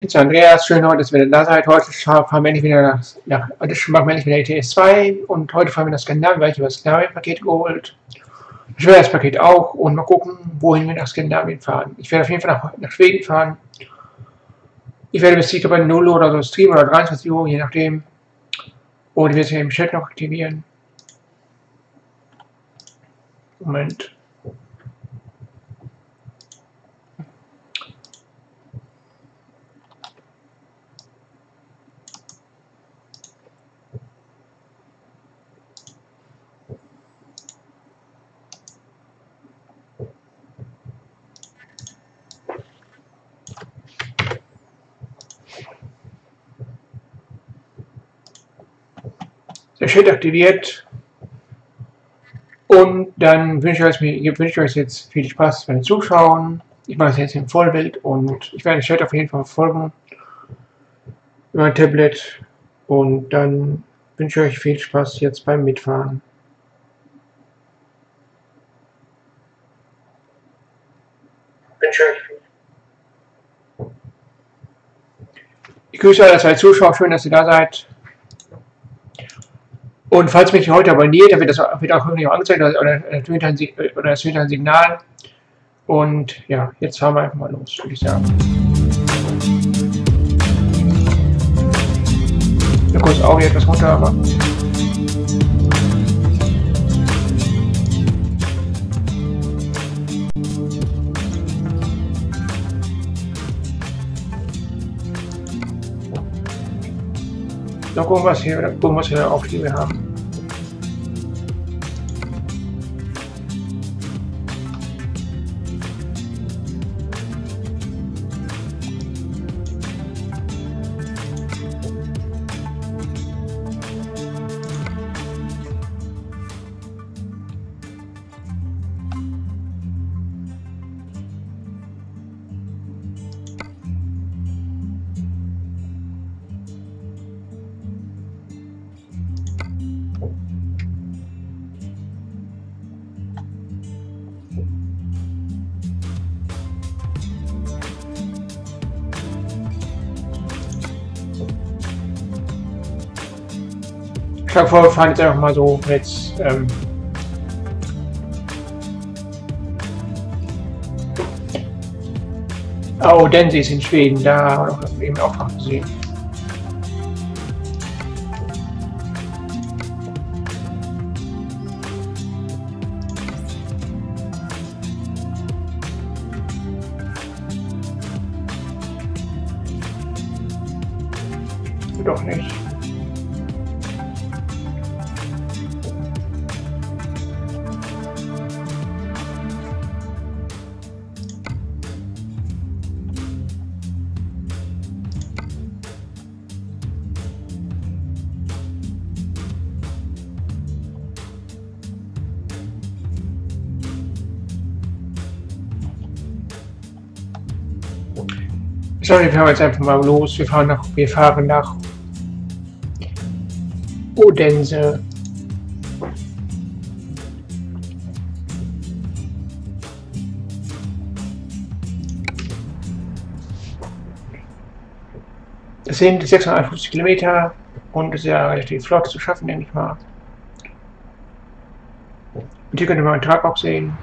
Jetzt Andreas, schön heute, dass ihr wieder da seid. Heute fahren wir endlich wieder heute machen wir endlich wieder ETS 2 und heute fahren wir nach Skandinavien, weil ich über das Skandinavien-Paket geholt. Ich will das Paket auch und mal gucken, wohin wir nach Skandinavien fahren. Ich werde auf jeden Fall nach Schweden fahren. Ich werde bis bei 0 Uhr oder so streamen oder 23 Uhr, je nachdem. Und ich werde es hier im Chat noch aktivieren. Moment. Der Chat aktiviert. Und dann wünsche ich euch jetzt viel Spaß beim Zuschauen. Ich mache es jetzt im Vollbild und ich werde den Chat auf jeden Fall verfolgen über mein Tablet. Und dann wünsche ich euch viel Spaß jetzt beim Mitfahren. Ich grüße alle zwei Zuschauer, schön, dass ihr da seid. Und falls mich heute abonniert, dann wird das auch irgendwie angezeigt oder es wird ein Signal. Und ja, jetzt fahren wir einfach mal los, würde ich sagen. Mir kurz Audio etwas runter, aber. So, gucken, was wir Aufschläge haben. Ich schlage vor, wir fahren jetzt einfach mal so jetzt. Odense ist in Schweden, da haben wir eben auch noch gesehen. Doch nicht. So, wir fahren jetzt einfach mal los. Wir fahren nach Odense. Das sind 651 Kilometer und es ist ja relativ flott zu schaffen, denke ich mal. Und hier könnt ihr mal einen Tag auch sehen.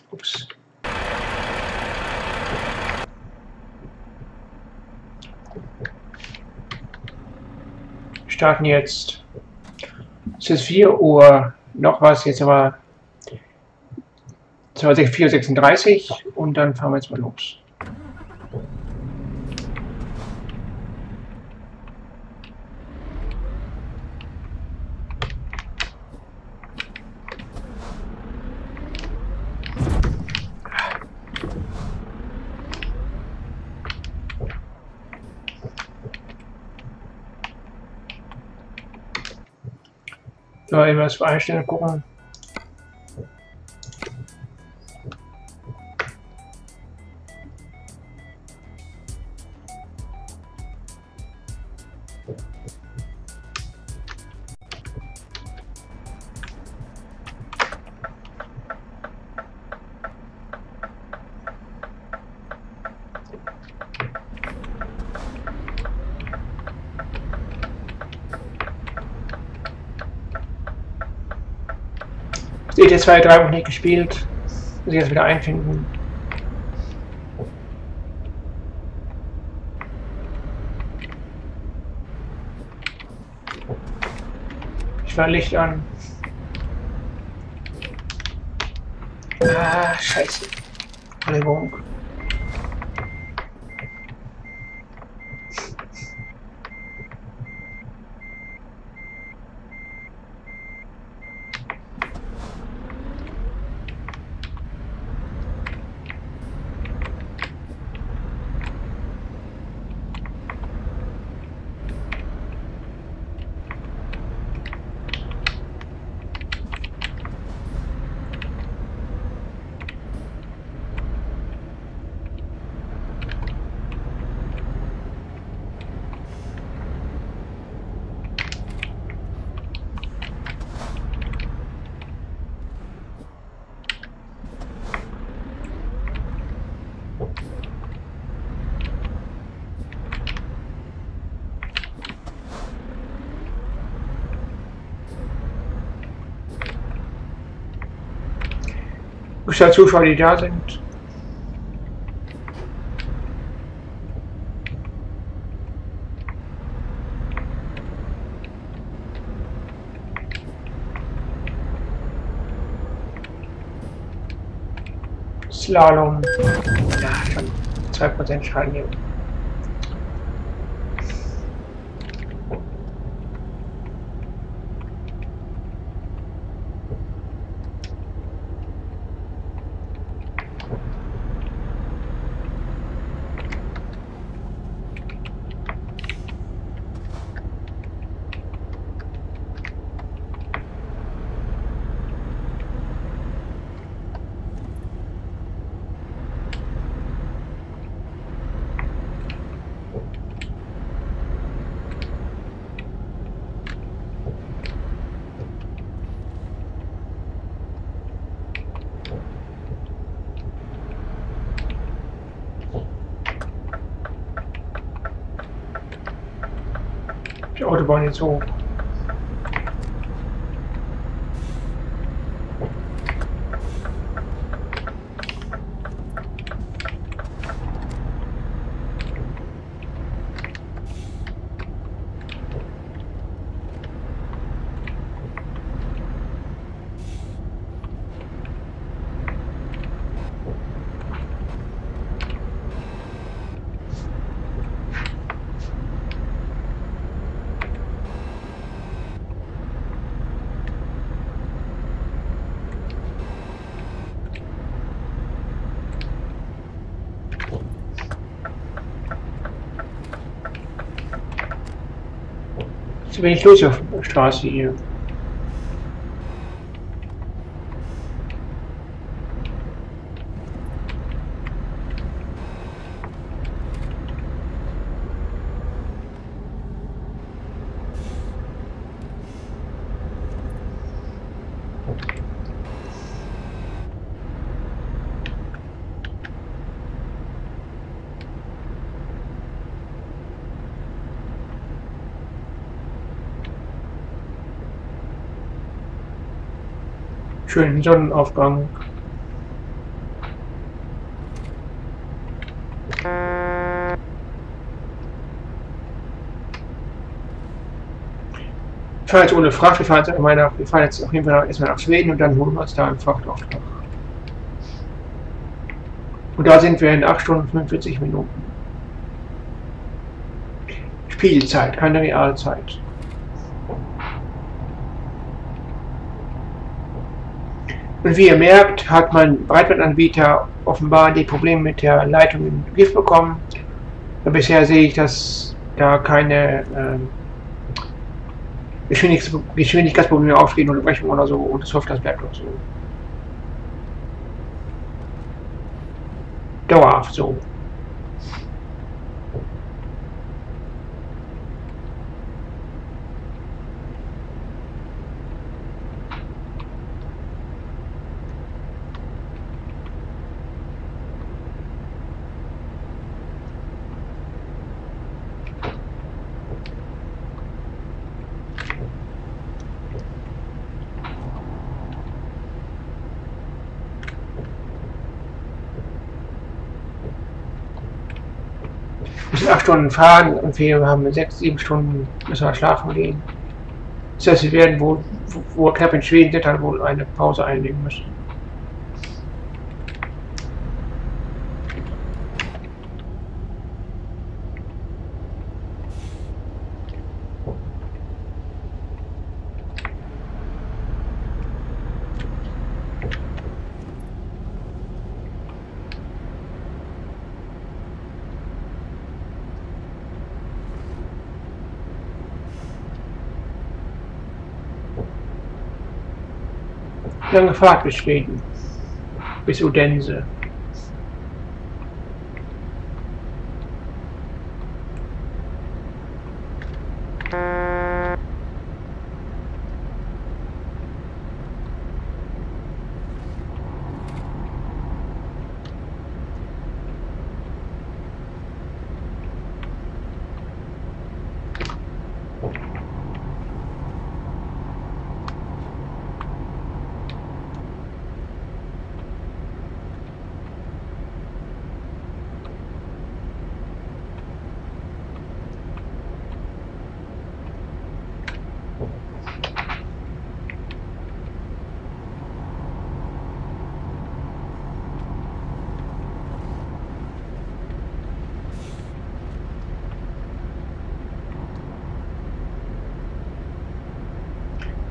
Ups. Wir starten jetzt. Es ist 4 Uhr noch was, jetzt aber 4:36 Uhr und dann fahren wir jetzt mal los. So, etwas für Einstellungen gucken. Das ETS 2, 3 Wochen nicht gespielt. Muss ich jetzt wieder einfinden. Ich war Licht an. Ah, scheiße. Entschuldigung. Zuschauer, die da sind. Slalom. Ja, schon 2% Schaden hier. Die Autobahn jetzt hoch. Zu wenig los auf der Straße hier. Schönen Sonnenaufgang. Wir fahren jetzt ohne Fracht, wir fahren jetzt auf jeden Fall erstmal nach Schweden und dann holen wir uns da einen Frachtauftrag. Und da sind wir in 8 Stunden 45 Minuten. Spielzeit, keine Realzeit. Und wie ihr merkt, hat mein Breitbandanbieter offenbar die Probleme mit der Leitung in den Griff bekommen. Und bisher sehe ich, dass da keine Geschwindigkeitsprobleme aufstehen, Unterbrechung oder so, und ich hoffe, das bleibt auch so. Dauerhaft so. sind 8 Stunden fahren und wir haben 6, 7 Stunden müssen wir schlafen gehen. Das heißt, wir werden wo wir knapp in Schweden sind, dann wohl eine Pause einlegen müssen. Lange Fahrt bis Schweden, bis Odense.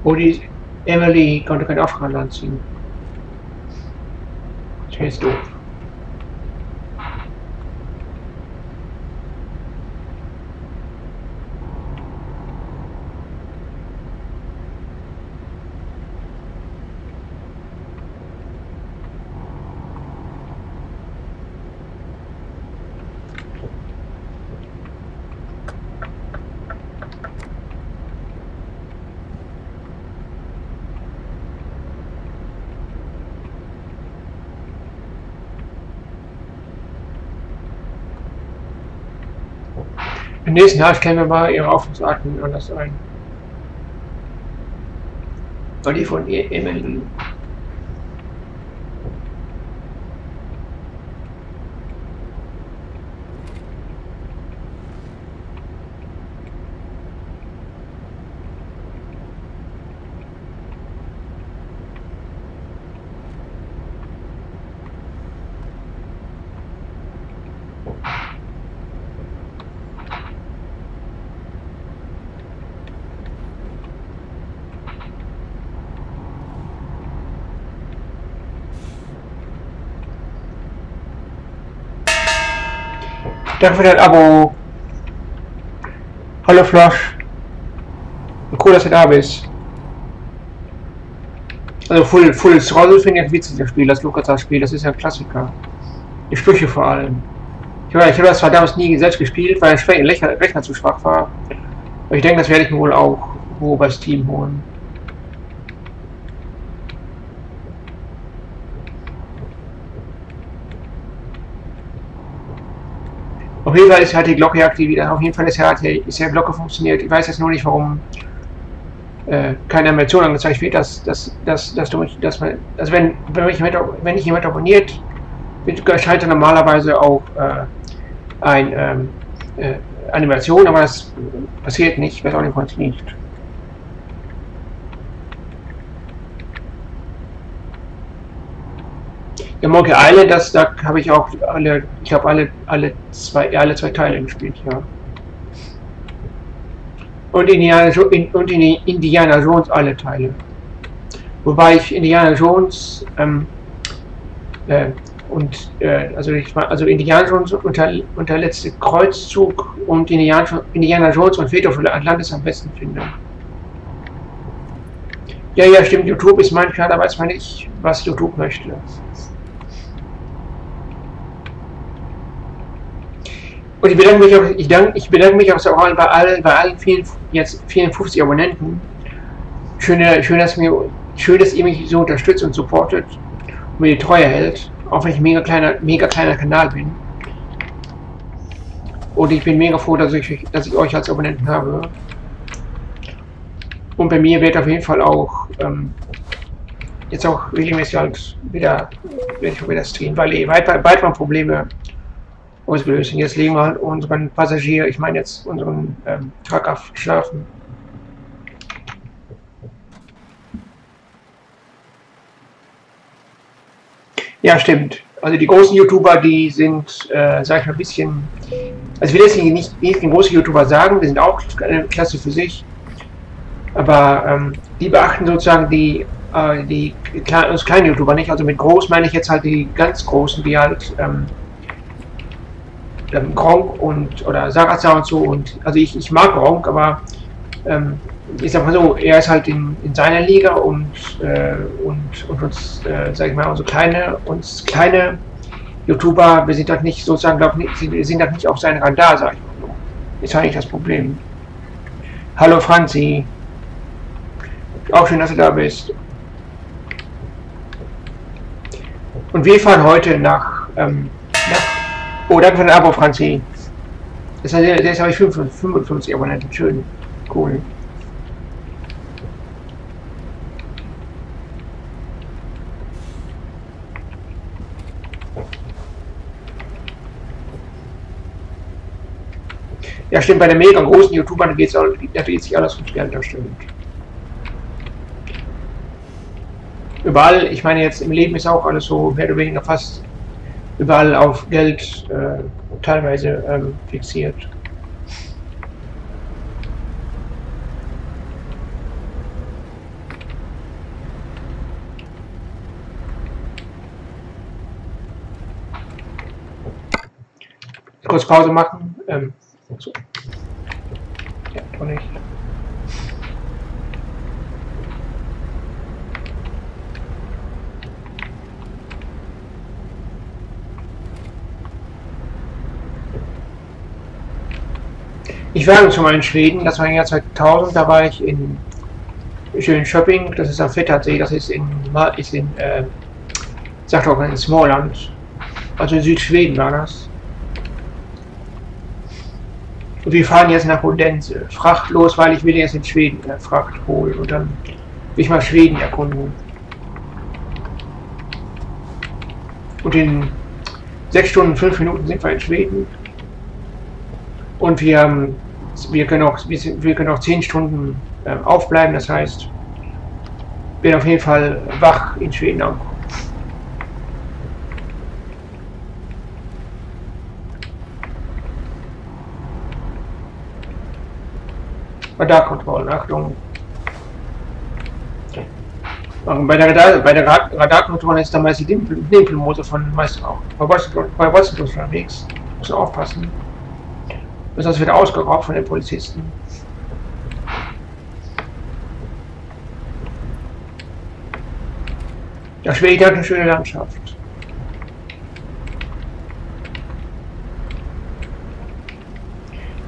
Oh, die Emily konnte kein Auftrag anziehen. Das wäre jetzt doof. Im nächsten Jahr stellen wir mal ihre Aufrufsarten anders ein. Oder die von Emily. Danke für dein Abo. Hallo Flosch. Cool, dass du da bist. Also Full Throttle finde ich ein witziges Spiel, das LucasArts-Spiel, das ist ja ein Klassiker. Die Sprüche vor allem. Ich habe das zwar damals nie selbst gespielt, weil der Rechner zu schwach war. Aber ich denke, das werde ich mir wohl auch bei Steam holen. Auf jeden Fall hat die Glocke aktiviert. Auf jeden Fall ist die Glocke funktioniert. Ich weiß jetzt nur nicht, warum keine Animation angezeigt wird, wenn nicht jemand abonniert, erscheint normalerweise auch eine Animation, aber das passiert nicht. Ich weiß auch nicht, warum es nicht. Der Monkey Island, da habe ich auch alle zwei Teile gespielt, ja. Und Indiana Jones alle Teile. Wobei ich Indiana Jones also Indiana Jones und der letzte Kreuzzug und Indiana Jones und Friedhof von Atlantis am besten finde. Ja, stimmt, YouTube ist manchmal, da weiß man nicht, was YouTube möchte. Und ich bedanke mich auch bei allen vielen, jetzt 54 Abonnenten. Schön, dass ihr mich so unterstützt und supportet und mir die Treue hält, auch wenn ich mega kleiner Kanal bin. Und ich bin mega froh, dass ich euch als Abonnenten habe. Und bei mir wird auf jeden Fall auch jetzt auch regelmäßig halt wieder streamen, weil bald waren Probleme. ausgelöst. Und jetzt legen wir halt unseren Passagier, ich meine jetzt unseren Truck auf schlafen. Ja, stimmt. Also die großen YouTuber, die sind, sag ich mal, ein bisschen, also ich will jetzt nicht den großen YouTuber sagen, die sind auch eine Klasse für sich, aber die beachten sozusagen uns kleinen YouTuber nicht. Also mit groß meine ich jetzt halt die ganz großen, die halt Gronk oder Sarrazar und so. Und also ich mag Gronk, aber ich sag mal so, er ist halt in seiner Liga und uns, sag ich mal, uns kleine YouTuber, wir sind halt nicht sozusagen, wir sind halt nicht auf seinen Radar, sag ich mal so. Ist halt nicht das Problem. Hallo Franzi. Auch schön, dass du da bist. Und wir fahren heute nach oh, danke für den Abo, Franzi. Das heißt, der ist habe ich 55 Abonnenten. Schön. Cool. Ja, stimmt, bei den mega großen YouTubern da dreht sich alles ums Geld, das stimmt. Überall, ich meine jetzt im Leben ist auch alles so mehr oder weniger fast überall auf Geld teilweise fixiert. Kurz Pause machen. So. Ja, doch nicht. Ich war schon mal in Schweden, das war im Jahr 2000, da war ich in schönen Shopping, das ist am Fettersee, das ist sagt auch in Småland, also in Südschweden war das. Und wir fahren jetzt nach Odense, frachtlos, weil ich will jetzt in Schweden Fracht holen und dann will ich mal Schweden erkunden. Und in 6 Stunden, 5 Minuten sind wir in Schweden. Und wir können auch 10 Stunden aufbleiben, das heißt, wir werden auf jeden Fall wach in Schweden ankommen. Radarkontrollen, Achtung. Bei der Radarkontrolle ist damals die Dimpelmotor von meist auch bei Wolzenbus unterwegs. Muss man aufpassen. Sonst wird ausgeraubt von den Polizisten. Ja, Schweden hat eine schöne Landschaft.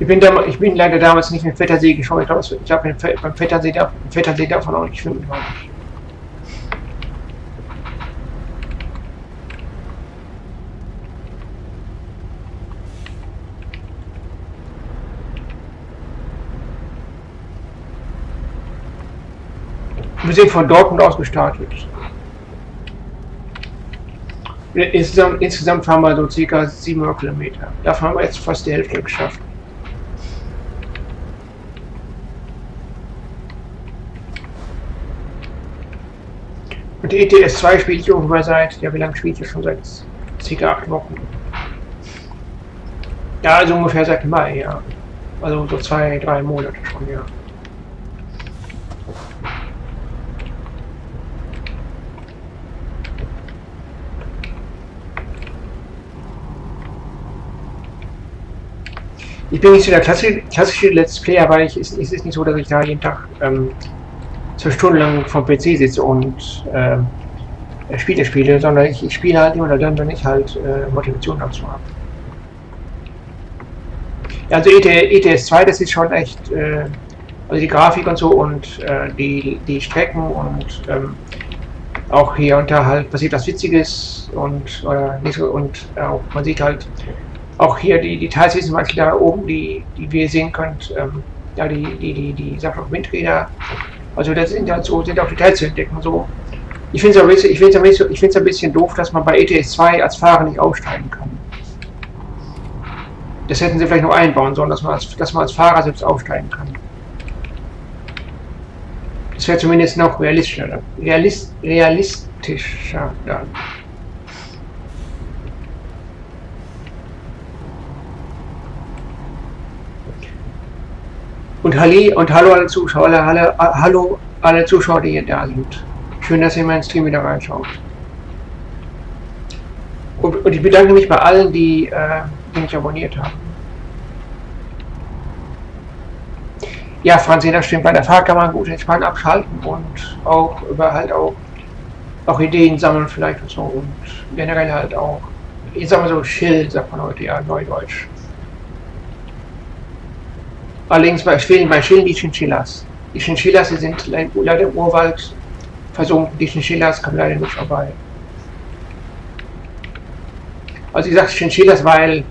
Ich bin leider damals nicht mit Vettersee geschaut. Ich habe beim Vettersee davon auch nicht schwimmen, glaube ich. Wir sind von Dortmund aus gestartet. Insgesamt fahren wir so ca. 700 Kilometer. Davon haben wir jetzt fast die Hälfte geschafft. Und die ETS 2 spiele ich ungefähr seit, ja wie lange spiele ich schon? Seit ca. 8 Wochen. Ja, also ungefähr seit Mai, ja. Also so 2-3 Monate schon, ja. Ich bin nicht so der klassische Let's Player, weil es ist nicht so, dass ich da jeden Tag 2 Stunden lang vom PC sitze und Spiele spiele, sondern ich spiele halt immer dann, wenn ich halt Motivation dazu habe. Ja, also ETS 2, das ist schon echt, also die Grafik und so und die Strecken und auch hier und da halt passiert was Witziges oder nicht so, und auch man sieht halt auch hier die Details, sind zum Beispiel da oben, die wir sehen könnt, ja, die sagt auch Windräder, also das sind halt so, sind auch Details zu entdecken, so. Ich finde es ein bisschen doof, dass man bei ETS 2 als Fahrer nicht aussteigen kann. Das hätten sie vielleicht noch einbauen sollen, dass man als Fahrer selbst aufsteigen kann. Das wäre zumindest noch realistischer. Realistischer dann. Und hallo alle Zuschauer, hallo alle Zuschauer, die hier da sind. Schön, dass ihr in meinen Stream wieder reinschaut. Und ich bedanke mich bei allen, die mich abonniert haben. Ja, Franzi, das stimmt. Bei der Fahrt kann man gut entspannt abschalten und auch auch Ideen sammeln vielleicht und so. Und generell halt auch, ich sag mal so, chill, sagt man heute ja, Neudeutsch. Allerdings bei Chillen die Chinchillas. Die Chinchillas, die sind leider im Urwald versunken. Die Chinchillas kommen leider nicht vorbei. Also ich sage Chinchillas, weil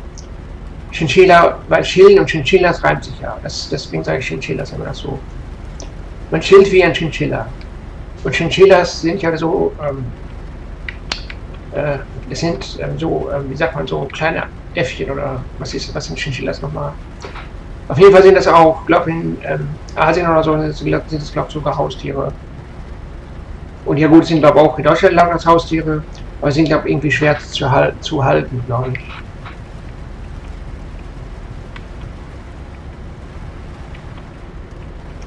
Chillen und Chinchillas reimt sich ja. Deswegen sage ich Chinchillas immer das so. Man chillt wie ein Chinchilla. Und Chinchillas sind ja so, das sind wie sagt man, so kleine Äffchen oder was sind Chinchillas nochmal? Auf jeden Fall sind das auch, glaube ich, in Asien oder so, sind das, glaube ich, sogar Haustiere. Und ja gut, sind glaube ich auch in Deutschland lang als Haustiere, aber sind, glaube ich, irgendwie schwer zu halten, glaube ich.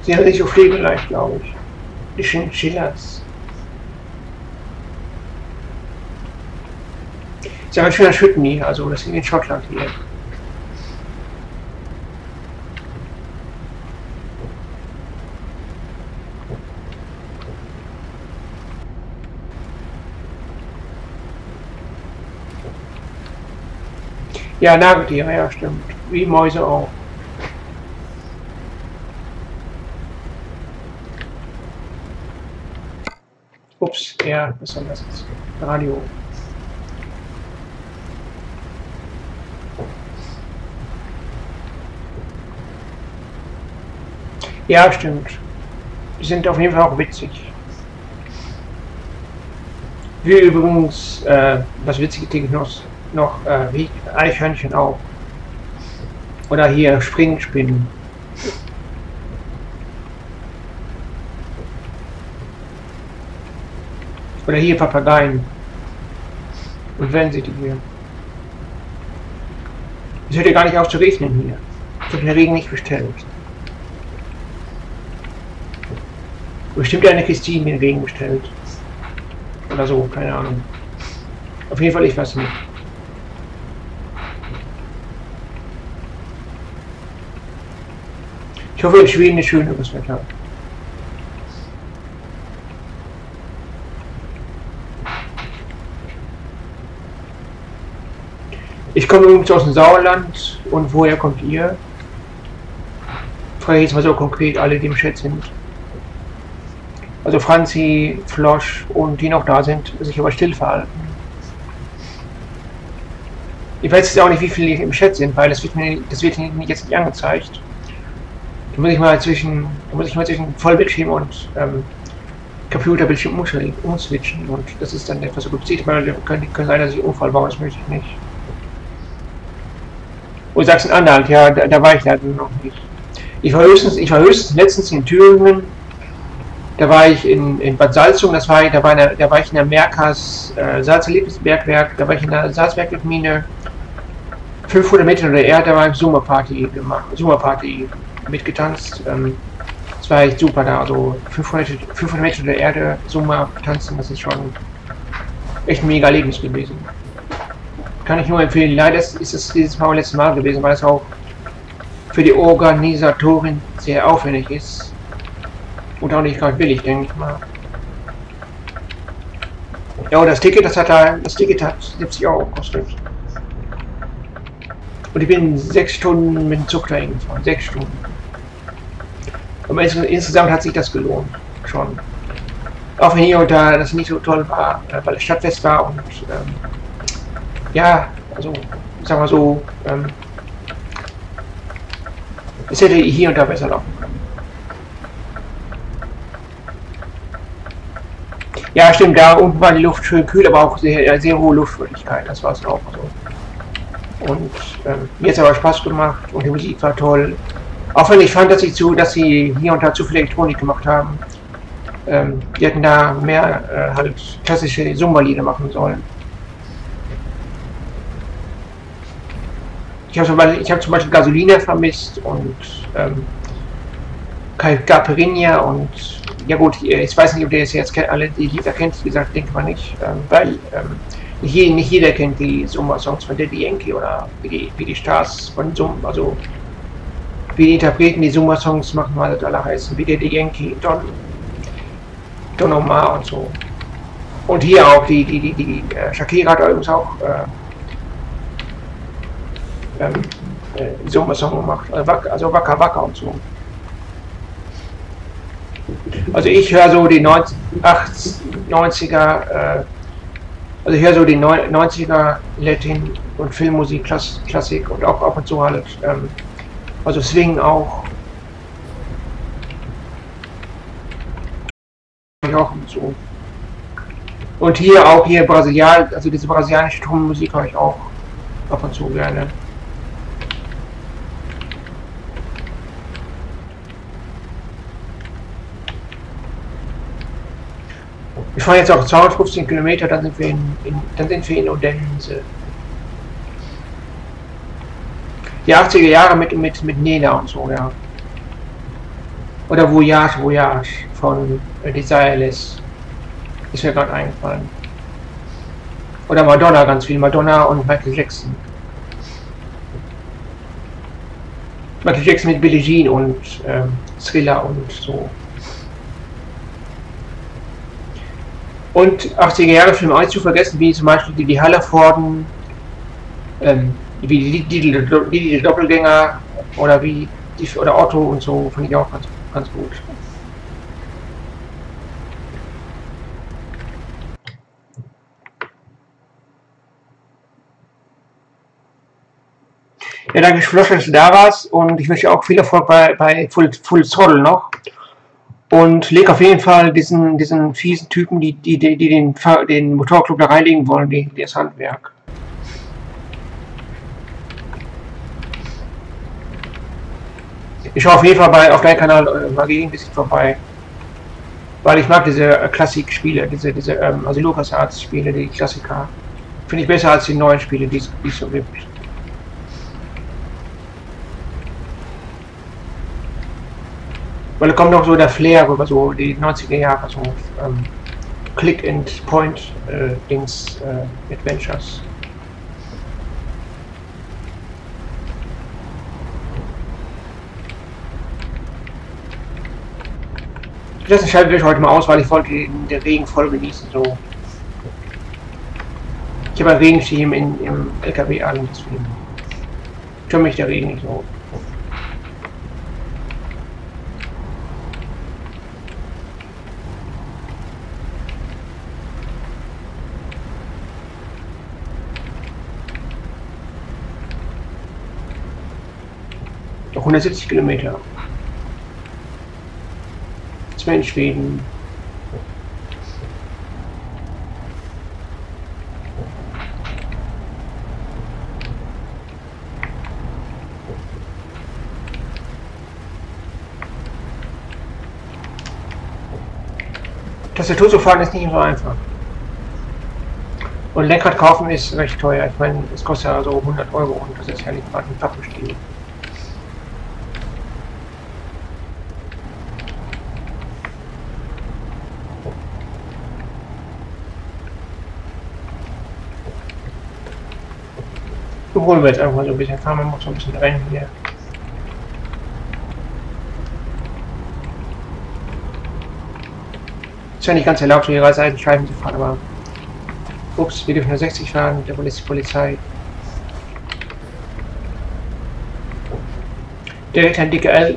Sind nicht so pflegeleicht, glaube ich. Die Chinchillas. Ist ja ein schöner Schütten, also das ist in Schottland hier. Ja, Nagetiere, ja stimmt. Wie Mäuse auch. Ups, ja, was soll das jetzt? Radio. Ja, stimmt. Die sind auf jeden Fall auch witzig. Wie übrigens, was witzige Dinge noch wie Eichhörnchen auch. Oder hier Springspinnen. Oder hier Papageien. Und wenn sie die hier. Es hört ja gar nicht auf zu regnen hier. Ich habe den Regen nicht bestellt. Bestimmt eine Christine den Regen bestellt. Oder so, keine Ahnung. Auf jeden Fall ich weiß nicht. Ich hoffe, in Schweden ist schöneres Wetter. Ich komme übrigens aus dem Sauerland. Und woher kommt ihr? Frage ich jetzt mal so konkret alle, die im Chat sind. Also Franzi, Flosch und die noch da sind, sich aber still verhalten. Ich weiß jetzt auch nicht, wie viele im Chat sind, weil das wird mir jetzt nicht angezeigt. Da muss ich mal zwischen Vollbildschirm und Computerbildschirm umswitchen und das ist dann etwas so kompliziert, weil können sein, dass ich einen Unfall baue, das möchte ich nicht. Und Sachsen-Anhalt, ja, da war ich leider noch nicht. Ich war höchstens letztens in Thüringen, da war ich in Bad Salzung, da war ich in der Merkas Salzerlebnisbergwerk, da war ich in der Salzbergmine 500 Meter unter der Erde, da war ich Sommerparty mitgetanzt. Das war echt super da, also 500 Meter unter der Erde, Sommer tanzen, das ist schon echt ein mega Erlebnis gewesen. Kann ich nur empfehlen. Leider ist es dieses Mal letztes Mal gewesen, weil es auch für die Organisatorin sehr aufwendig ist. Und auch nicht gerade billig, denke ich mal. Ja, und das Ticket hat 70 Euro gekostet. Und ich bin 6 Stunden mit dem Zug dahin gefahren. 6 Stunden. Aber insgesamt hat sich das gelohnt. Schon. Auch wenn hier und da das nicht so toll war, weil es Stadtfest war und ja, also ich sag mal so, es hätte hier und da besser laufen können. Ja, stimmt, da unten war die Luft schön kühl, aber auch sehr hohe Luftfeuchtigkeit, das war es auch so. Und mir hat es aber Spaß gemacht und die Musik war toll. Auch wenn ich fand, dass sie hier und da zu viel Elektronik gemacht haben. Die hätten da mehr halt klassische Zumba-Lieder machen sollen. Ich habe zum Beispiel Gasolina vermisst und Caipirinha und ja gut, ich weiß nicht, ob der jetzt alle die Lieder kennt, wie gesagt, denke mal nicht, weil nicht jeder kennt die Zumba-Songs von Daddy Yankee oder wie die Stars von Zumba, also wie die Interpreten die Zumba-Songs machen, weil das alle heißen, wie Daddy Yankee, Don Omar und so. Und hier auch die Shakira hat übrigens auch Zumba-Song gemacht, also Waka Waka und so. Also ich höre so die 90er, also ich höre so die 90er Latin- und Filmmusik, Klassik und auch ab und zu halt, also Swing auch. Auch und so. Und hier auch also diese brasilianische Tonmusik höre ich auch ab und zu gerne. Wir fahren jetzt auch 215 Kilometer, dann sind wir in Odense. Die 80er Jahre mit Nena und so, ja. Oder Voyage von Desireless. Ist mir gerade eingefallen. Oder Madonna, ganz viel. Madonna und Michael Jackson. Michael Jackson mit Billie Jean und Thriller und so. Und 80er Jahre Filme auch nicht zu vergessen, wie zum Beispiel die Hallerforden, wie die Doppelgänger oder oder Otto und so, fand ich auch ganz gut. Ja, danke Schloss, dass du da warst und ich wünsche auch viel Erfolg bei Full Throttle noch. Und leg auf jeden Fall diesen fiesen Typen, die den Motorclub da reinlegen wollen, das Handwerk. Ich schaue auf jeden Fall auf deinem Kanal mal gegen ein bisschen vorbei. Weil ich mag diese Klassikspiele, also LucasArts Spiele, die Klassiker. Finde ich besser als die neuen Spiele, die es so gibt. Weil da kommt noch so der Flair rüber, so die 90er Jahre, so Click-and-Point-Dings, Adventures. Das schalte ich heute mal aus, weil ich wollte den Regen voll genießen. So. Ich habe einen Regenschirm im LKW an, deswegen stört mich der Regen nicht so. Noch 170 Kilometer. Jetzt in Schweden. Tastatur zu fahren ist nicht so einfach. Und Lenkrad kaufen ist recht teuer. Ich meine, es kostet ja so 100 Euro und das ist ja nicht gerade ein Pappenstiel. Holen wir jetzt einfach mal so ein bisschen, fahren wir noch so ein bisschen rein hier. Ist ja nicht ganz erlaubt, ihre Seitenscheiben zu fahren, aber ups, wir dürfen nur 60 fahren, da ist die Polizei. Direkt ein dicker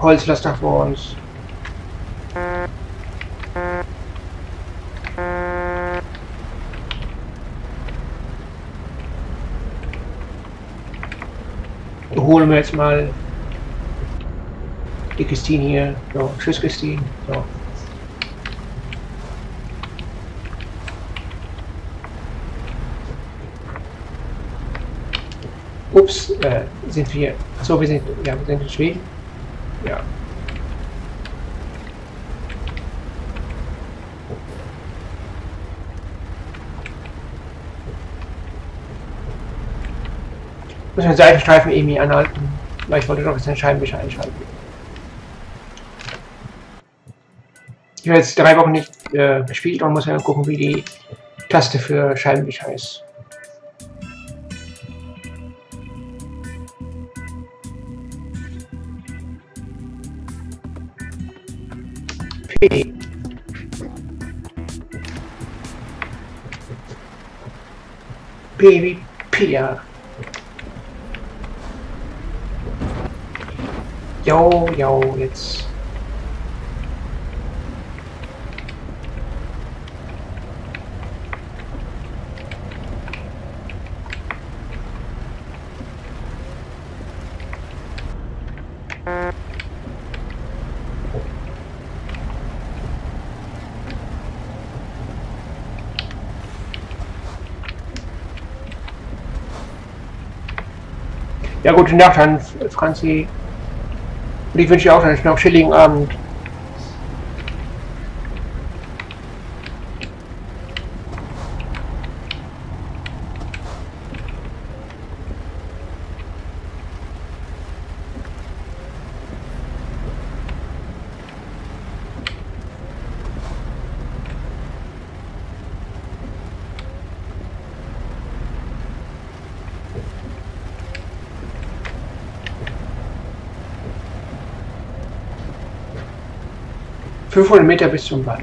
Holzlaster vor uns. Holen wir jetzt mal die Christine hier. So, tschüss Christine. So. Ups, sind wir. Achso, wir sind in Schweden. Ja. Muss den Seitenstreifen irgendwie anhalten, weil ich wollte doch jetzt den Scheibenwischer einschalten. Ich habe jetzt 3 Wochen nicht gespielt und muss ja gucken, wie die Taste für Scheibenwischer ist. P. P wie Pia. Jo, jetzt. Ja, gute Nacht an Franzi. Und ich wünsche dir auch einen noch chilligen Abend. Meter bis zum Wald.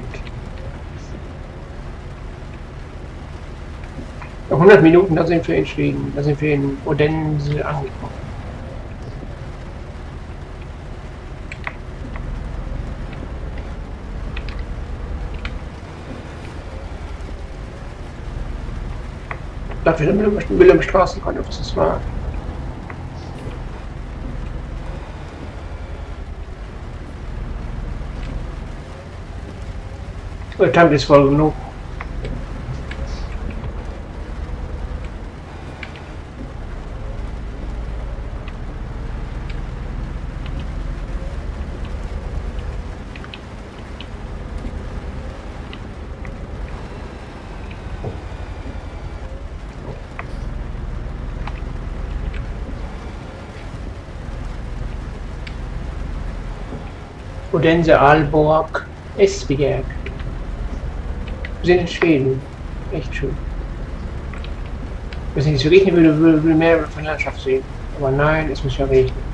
100 Minuten, da sind wir in Schweden. Da sind wir in Odense angekommen. Da wir Wilhelmstraßen konnten, was das war. Der Tank ist voll genug. Odense, Aalborg, Esbjerg. Wir sind in Schweden. Echt schön. Wenn es nicht so regnen würde, würde mehr von der Landschaft sehen. Aber nein, es muss ja regnen.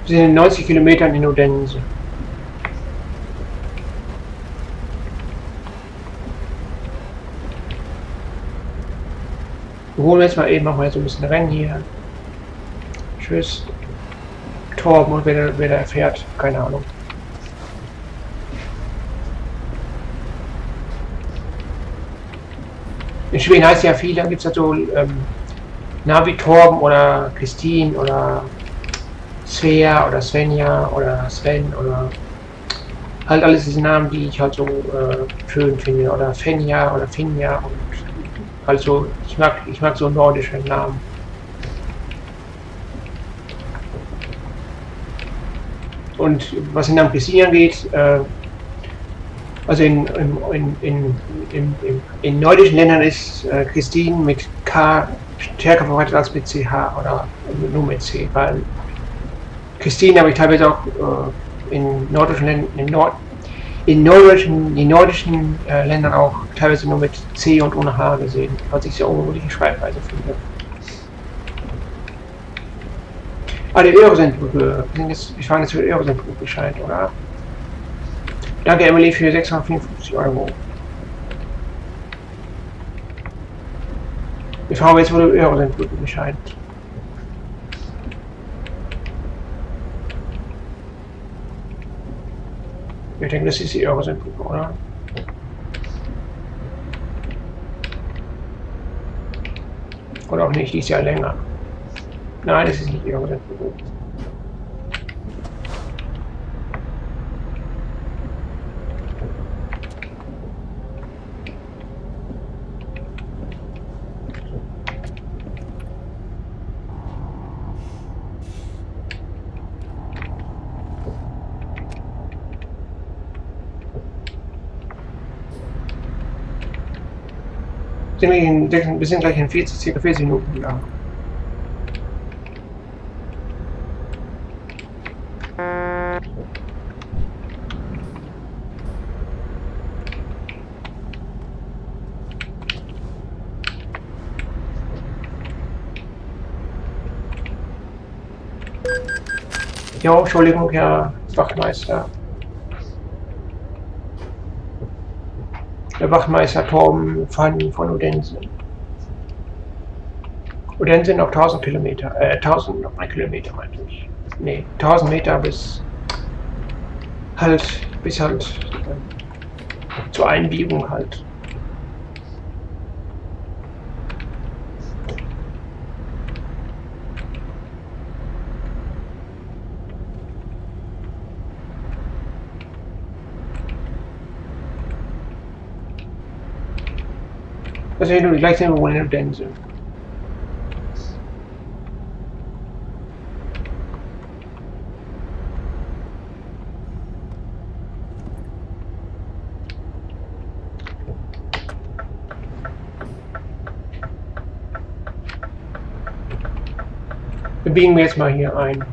Wir sind in 90 Kilometern in Odense. Wir holen jetzt mal eben, machen wir jetzt so ein bisschen Rennen hier. Tschüss. Torben und wer da fährt, keine Ahnung. In Schweden heißt ja viel, dann gibt es halt so Navi Torben oder Christine oder Svea oder Svenja oder Sven oder halt alles diese Namen, die ich halt so schön finde. Oder Fenja oder Finja und also ich mag so nordische Namen. Und was den Namen Christine angeht, also in nordischen Ländern ist Christine mit K stärker verbreitet als mit CH oder nur mit C, weil Christine habe ich teilweise auch in nordischen Ländern, in nordischen Ländern auch teilweise nur mit C und ohne H gesehen, was ich sehr ungewöhnliche Schreibweise finde. Ah, die Öresundbrücke. Ich fahre jetzt für die Öresundbrücke Bescheid, oder? Danke, Emily, für 654 €. Wir fahren jetzt wohl die Öresundbrücke Bescheid. Ich denke, das ist die Öresundbrücke, oder? Oder auch nicht, die ist ja länger. Nein, das ist nicht ihr Büro. Wir sind gleich in circa 40 Minuten da. Ja, Entschuldigung, Herr Wachtmeister. Der Wachtmeister Torben von Odense. Odense noch 1000 Kilometer, 1000 noch ein Kilometer meinte ich. Nee, 1000 Meter bis halt zur Einbiegung halt. Also gleich sind wir wohl in Odense. Wir biegen jetzt mal hier ein.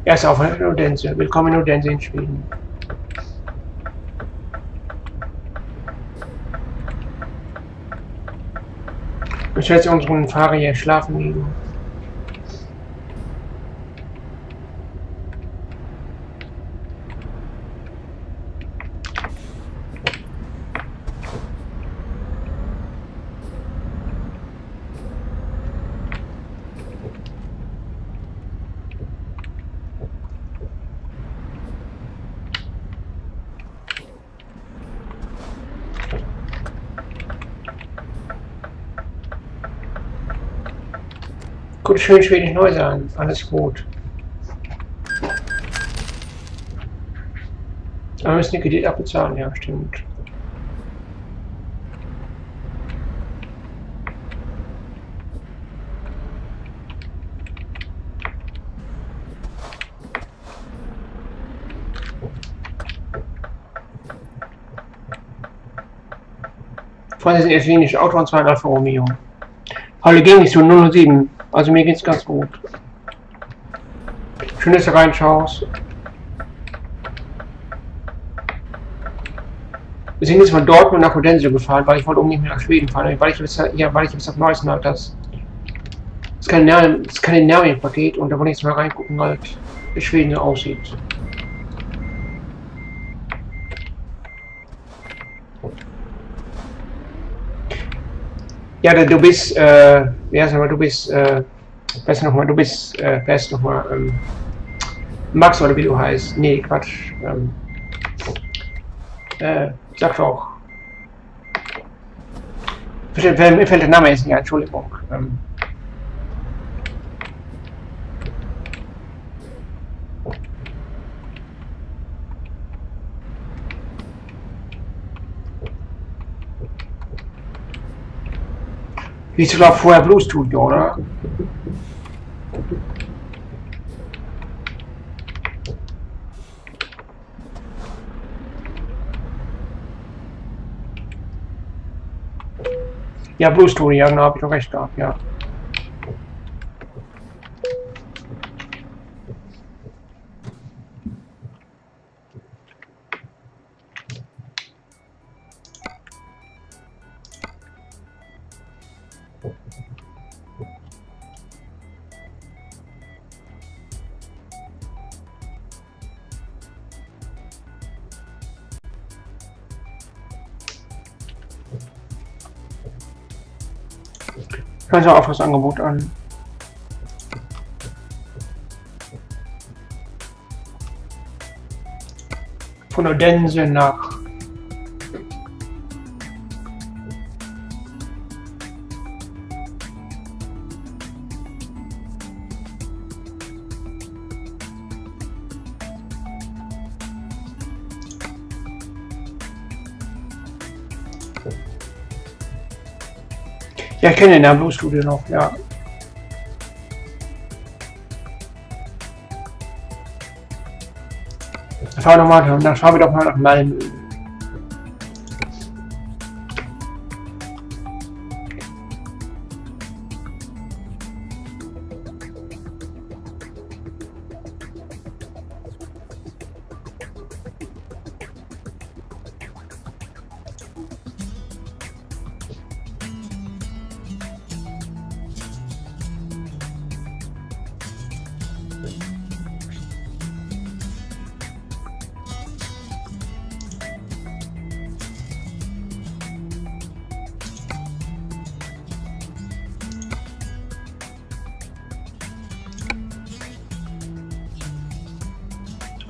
Erster Aufenthalt in Odense. Willkommen in Odense in Schweden. Ich werde jetzt unseren Fahrer hier schlafen liegen. Gut, schön Schwedisch neu sein. Alles gut. Aber wir müssen den Kredit abbezahlen, ja, stimmt. Freunde sind italienische Auto und 2 Alfa Romeo. Hallo gegen mich zu 007. Also mir geht's ganz gut. Schön, dass du reinschaust. Wir sind jetzt von Dortmund nach Odense gefahren, weil ich wollte unbedingt nach Schweden fahren, weil ich jetzt auf Neuesten halt das Skandinavien-Paket und da wollte ich jetzt mal reingucken, halt, wie Schweden so aussieht. Ja, du bist, wie heißt nochmal, du bist, wer ist nochmal, Max oder wie du heißt. Nee, Quatsch. Sag doch. Mir fällt der Name jetzt nicht ein, Entschuldigung. Wie ist sogar vorher Blue Studio, oder? Ja, Blue Studio, ja, genau, habe ich doch recht gehabt, ja. Schauen Sie auf das Angebot an. Von Odense nach Ja, ich kenne den Namen Studio noch, ja. Dann fahren wir doch mal nach Malmö.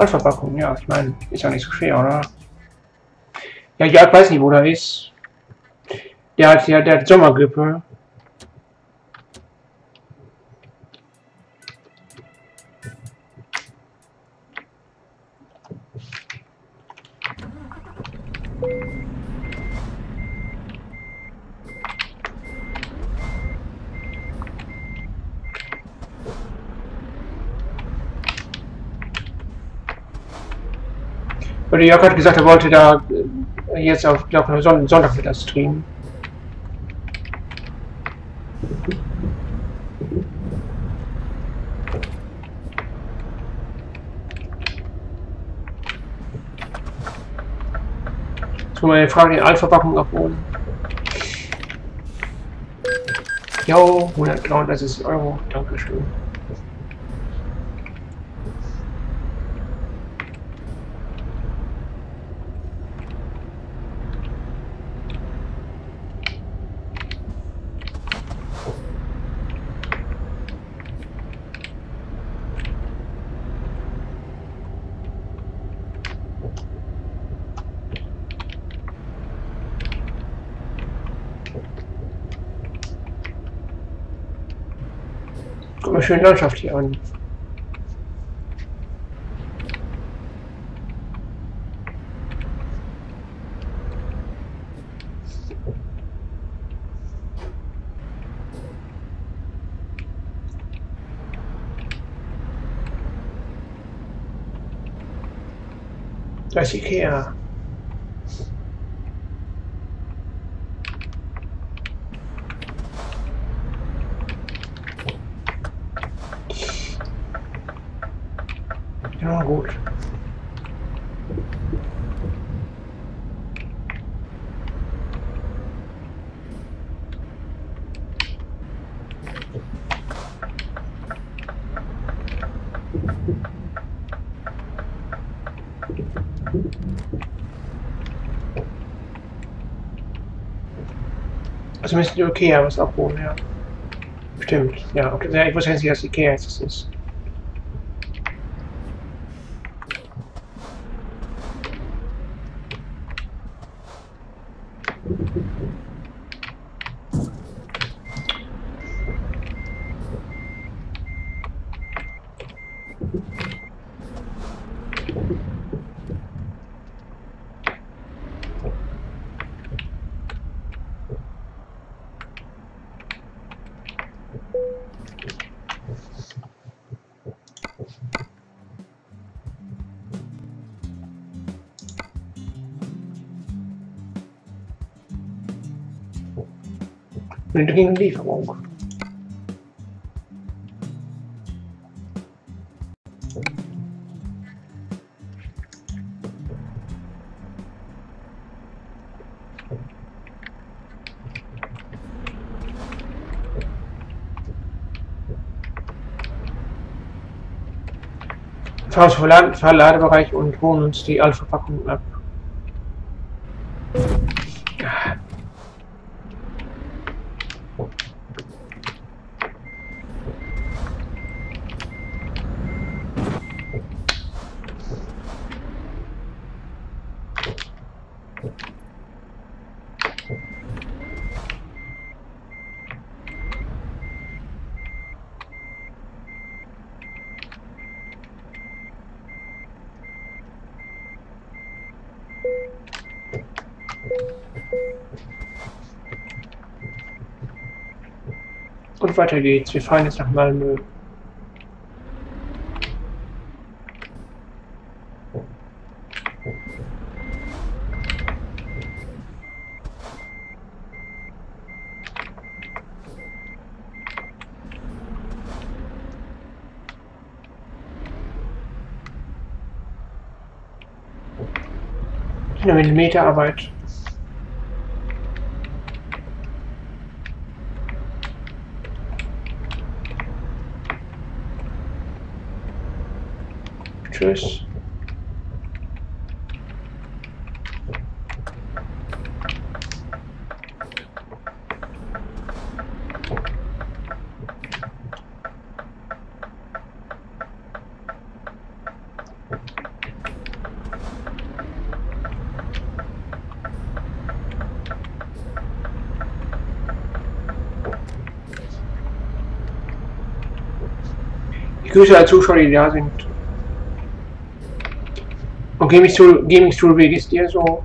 Verpackung, ja, ich meine, ist ja nicht so schwer, oder? Ja, ich weiß nicht, wo der ist. Der hat Sommergrippe. Oder Jörg hat gesagt, er wollte da jetzt auf, glaube ich, Sonntag wieder streamen. Jetzt wollen wir die Frage, die Altverpackung abholen. Jo, 139 Euro, Dankeschön. Guck mal, schöne Landschaft hier an. Da ist Ikea. Ja, gut. Also müssen die Ikea was abholen, ja. Stimmt, ja. Okay. Ja, ich wusste jetzt nicht, dass Ikea jetzt ist. Und dann ging die Lieferung. Fahren wir zum Ladebereich und holen uns die Altverpackung ab. Und weiter geht's. Wir fahren jetzt nach Malmö. Eine Millimeterarbeit. Tschüss. Ich grüße alle Zuschauer, die da sind. Und Gaming Studio, wie geht's dir so?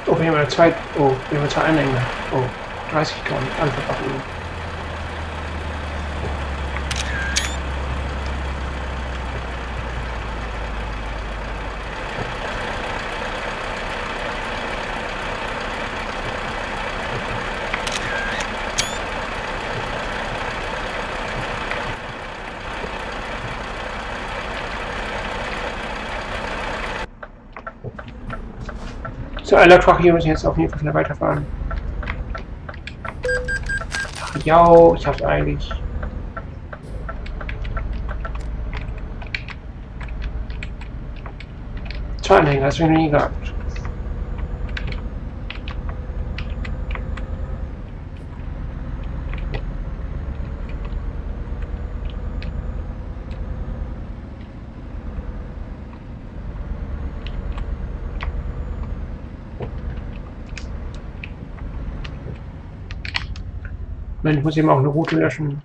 Oh, wir haben eine zwei. Oh, wir haben zwei Anhänger. Oh, 30 Tonnen. Einfach abnehmen. So, alle Fach hier müssen jetzt auf jeden Fall schnell weiterfahren. Ach ja, ich hab's eilig. Zwei Anhänger, das haben wir noch nie gehabt. Ich muss eben auch eine Route löschen.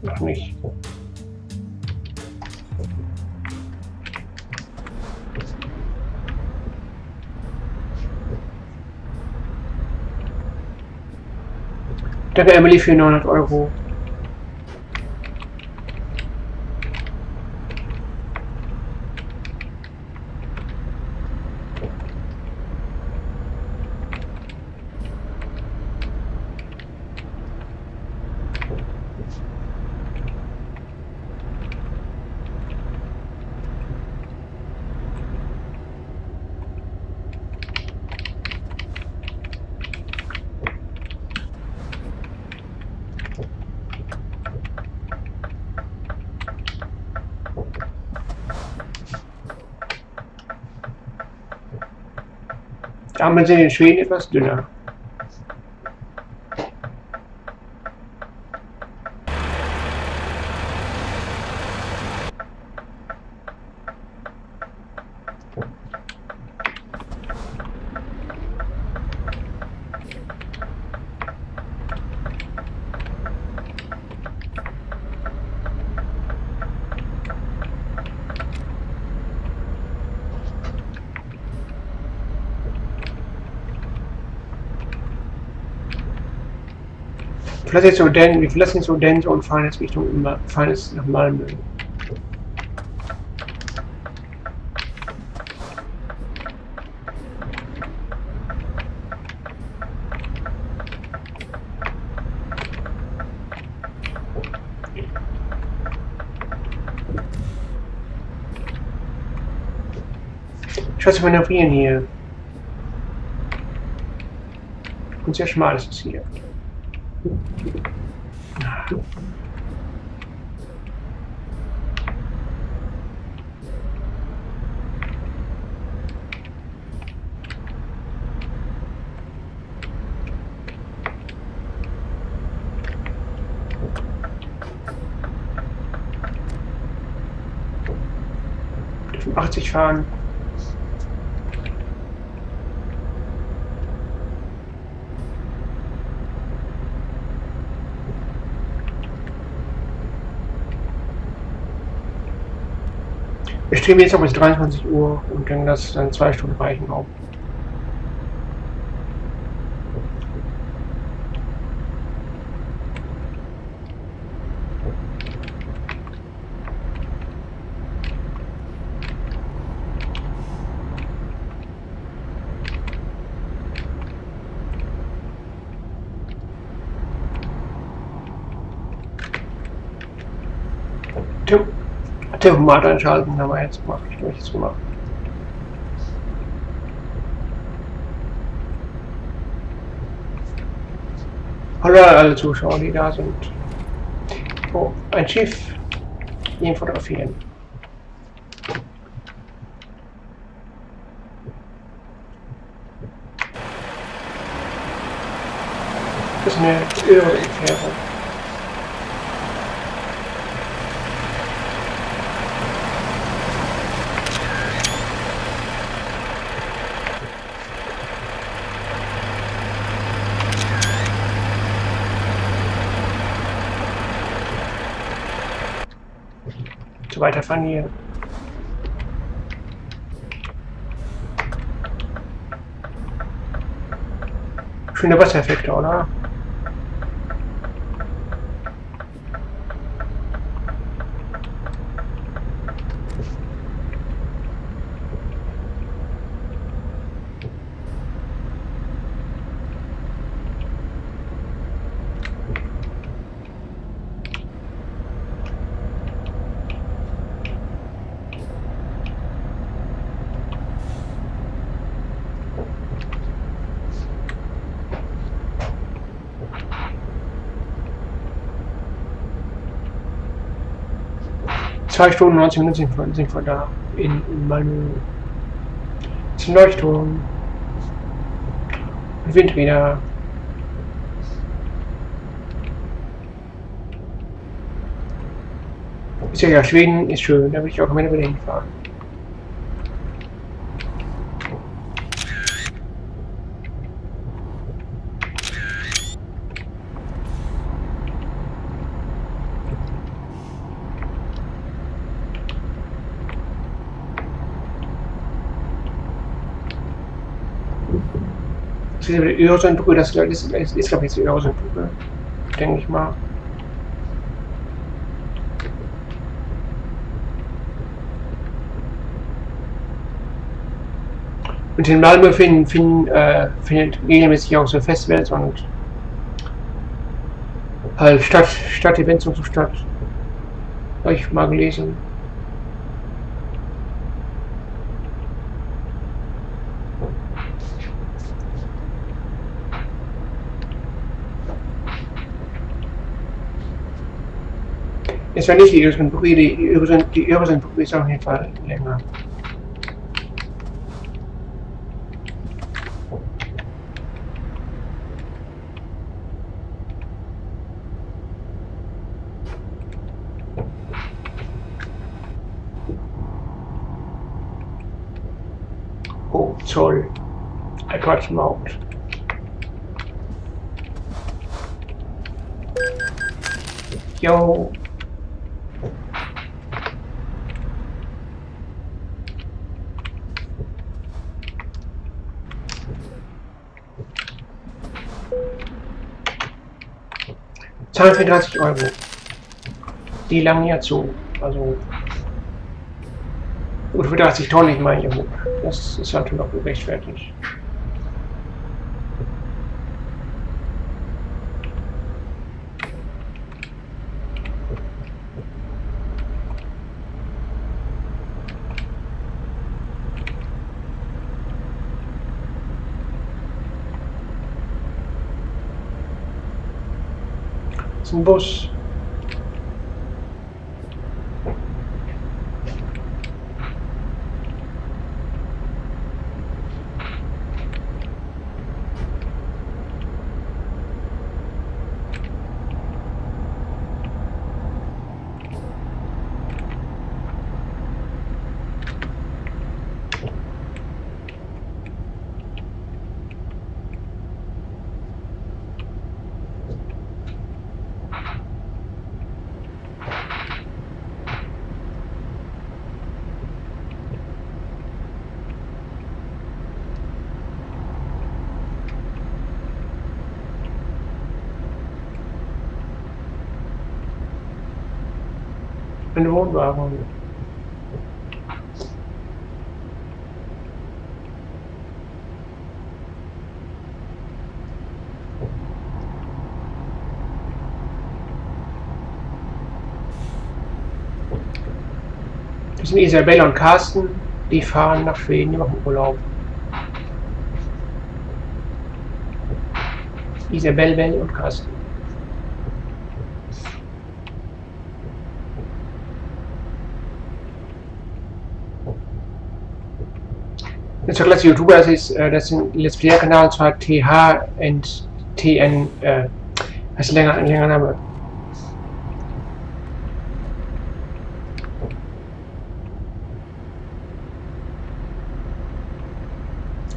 Noch nicht. Danke Emily für 900 Euro. Damit sind in Schweden etwas dünner. Wir lassen jetzt Odense und fahren jetzt fahren jetzt nach Malmö. Scheiße, manövrieren hier. Und sehr schmal ist es hier. 80 fahren. Wir streamen jetzt noch bis 23 Uhr und denken, dass dann 2 Stunden reichen auch. Tempomat einschalten, haben wir jetzt gemacht. Ich habe jetzt gemacht. Hallo alle Zuschauer, die da sind. Oh, ein Schiff. Ihn fotografieren. Das ist eine Ölfähre. Weiterfahren hier. Schöne Wassereffekte, oder? Zwei Stunden 90 Minuten sind wir da in Malmö. Zum Leuchtturm. Wind wieder. Ist ja, Schweden ist schön, da würde ich auch immer wieder hinfahren. Die Öresundbrücke, das ist glaube ich jetzt die Öresundbrücke, denke ich mal. Und in Malmö findet regelmäßig auch so Festivals und halt Stadtevents und so statt. Habe ich mal gelesen. Es war nicht die Öresundbrücke, die Öresundbrücke ist auf jeden Fall länger. Oh, Zoll. Quatschmaut. Jo. Zahlen für 30 Euro. Die langen ja zu. Also. Gut, für 30 Tonnen, ich meine, gut. Das ist halt noch gerechtfertigt. Das ist ein Bus. Ein Wohnwagen. Das sind Isabella und Carsten, die fahren nach Schweden, die machen Urlaub. Isabelle und Carsten. Das ist der klasse YouTuber, das ist ein Let's Player Kanal, und zwar TH und TN, das ist ein länger Name.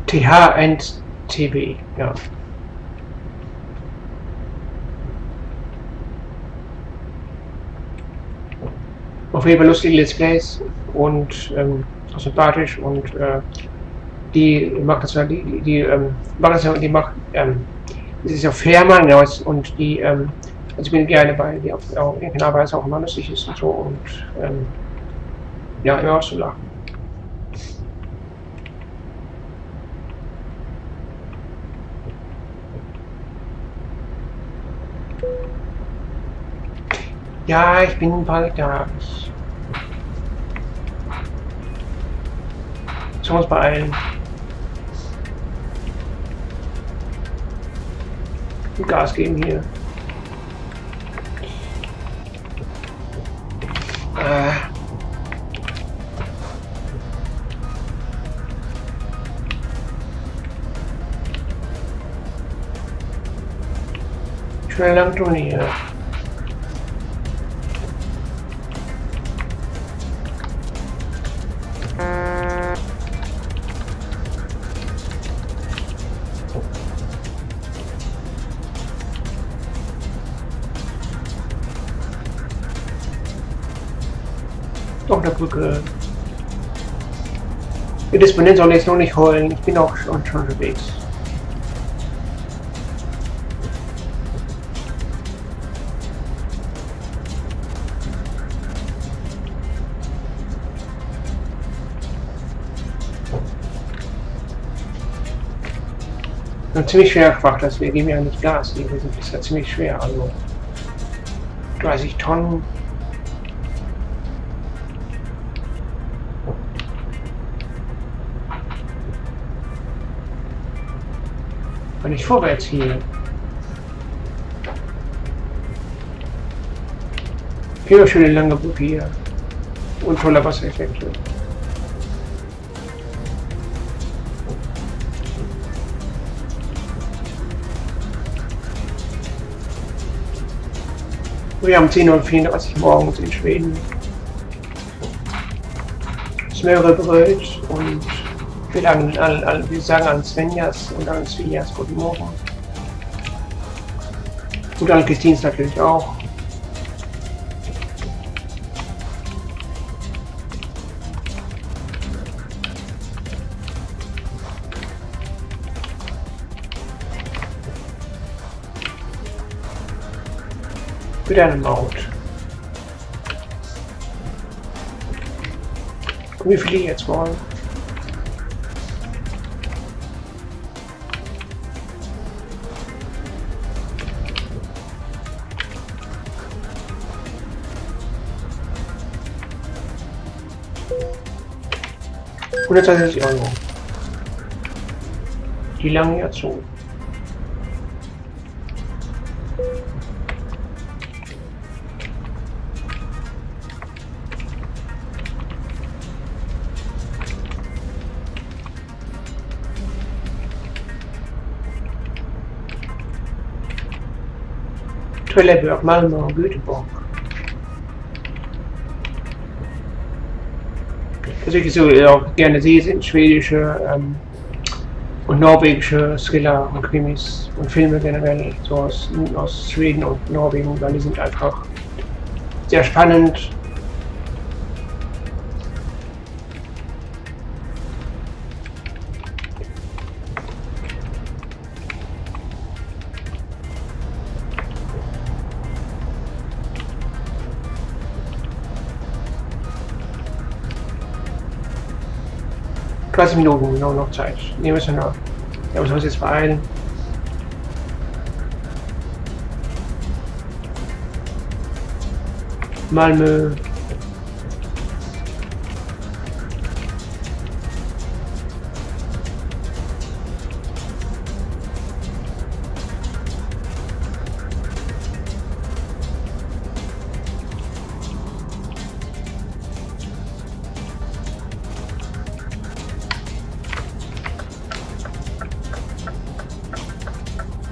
TH und TB, ja. Auf jeden Fall lustige Let's Plays und auch sympathisch und die macht das ja, das ist ja Fährmann, ja, und die, also ich bin gerne bei, die auf ihrem Kanal, weil es auch immer lustig ist und so und ja, immer was zu lachen. Ja, ich bin bald da. Sollen wir uns beeilen? Und Gas geben hier. Schnell lang tun hier. Auf der Brücke. Der Disponent soll jetzt noch nicht heulen, ich bin auch schon unterwegs. Und ziemlich schwer schwach, dass wir geben ja nicht Gas, das ist ja ziemlich schwer, also 30 Tonnen. Und nicht vorwärts hier. Hier schöne lange Brücke hier. Und toller Wassereffekte. Wir haben 10:34 Uhr morgens in Schweden. Smörrebröt und wir sagen an Svenjas und an Svenjas guten Morgen. Und an Christins natürlich auch. Wieder eine Maut. Wie viele jetzt wollen? €120. Die langen ja zu. Trelleborg, Malmö und Göteborg. Was ich so auch gerne sehe, sind schwedische und norwegische Thriller und Krimis und Filme generell, so aus Schweden und Norwegen, weil die sind einfach sehr spannend. 30 Minuten, noch Zeit. Ne, müssen wir noch. Ja, muss uns jetzt beeilen. Malmö.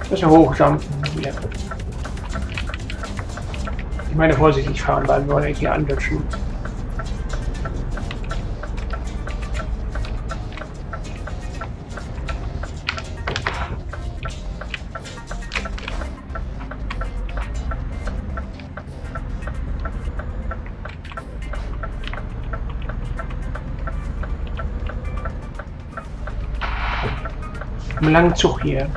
Müssen wir hochjumpen hier. Ich meine vorsichtig fahren, weil wir wollen ja hier andutschen. Einen langen Zug hier.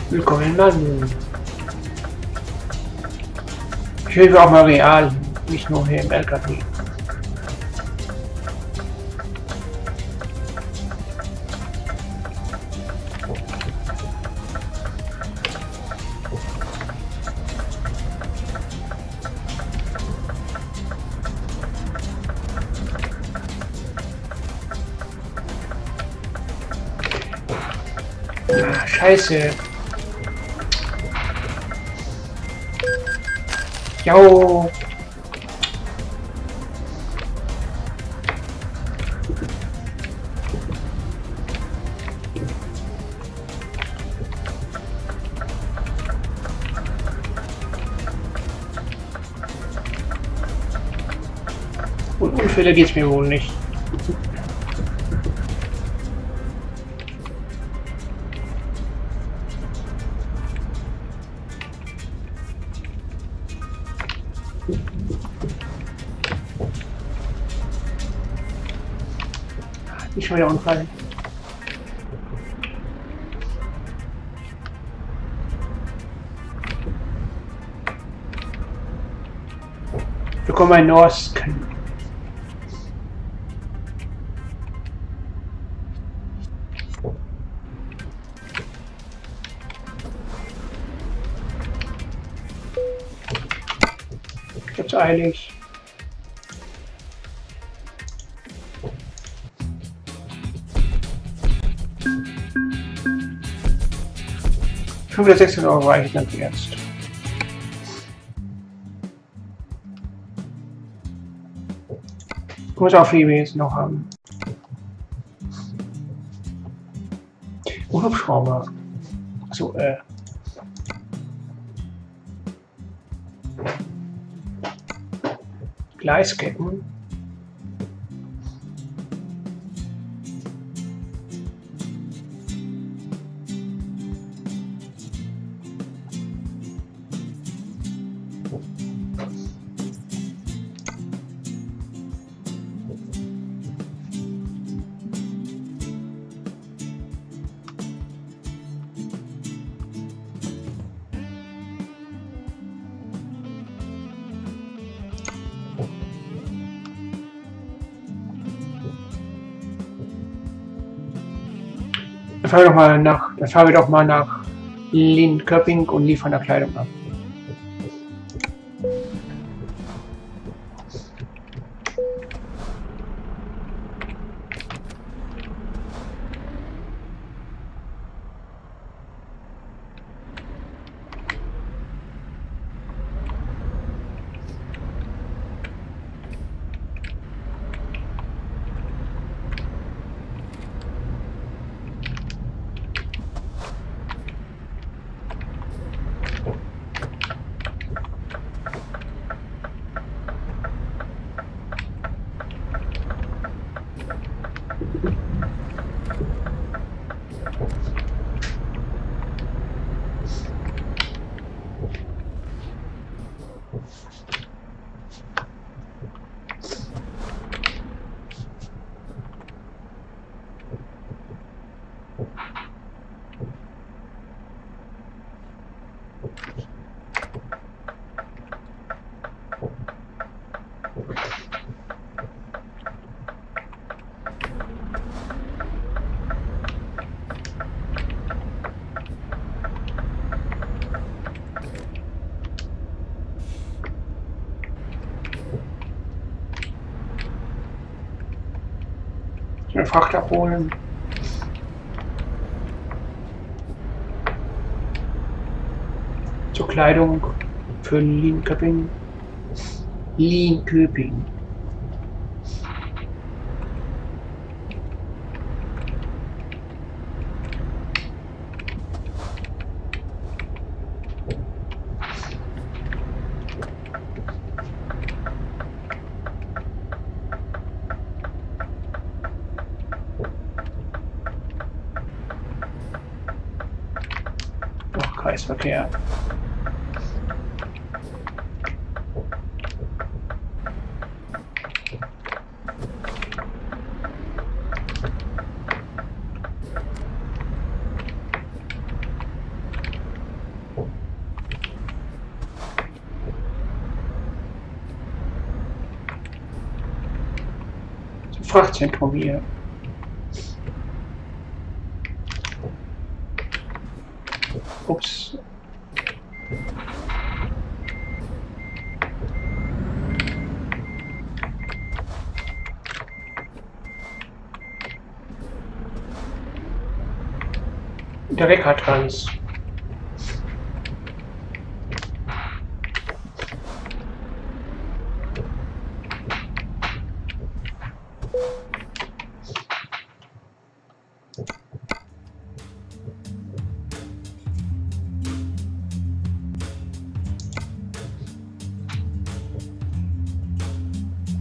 Willkommen in London. Ich will auch mal real, nicht nur hier im LKW. Ah, Scheiße. Jo. Und Unfälle geht's mir wohl nicht. Nicht schon wieder Unfall. Willkommen in Osten. Ich hab's eilig. Schon wieder 16 € reicht dann jetzt. Ich muss auch viel jetzt noch haben. Und Hubschrauber. So, Gleisketten. Dann fahren wir doch mal nach Linköping und liefern da Kleidung ab. eine Fracht abholen. Zur Kleidung für Linköping. Linköping. Kreisverkehr. Zum Frachtzentrum hier. Ups. Der Weckertrans.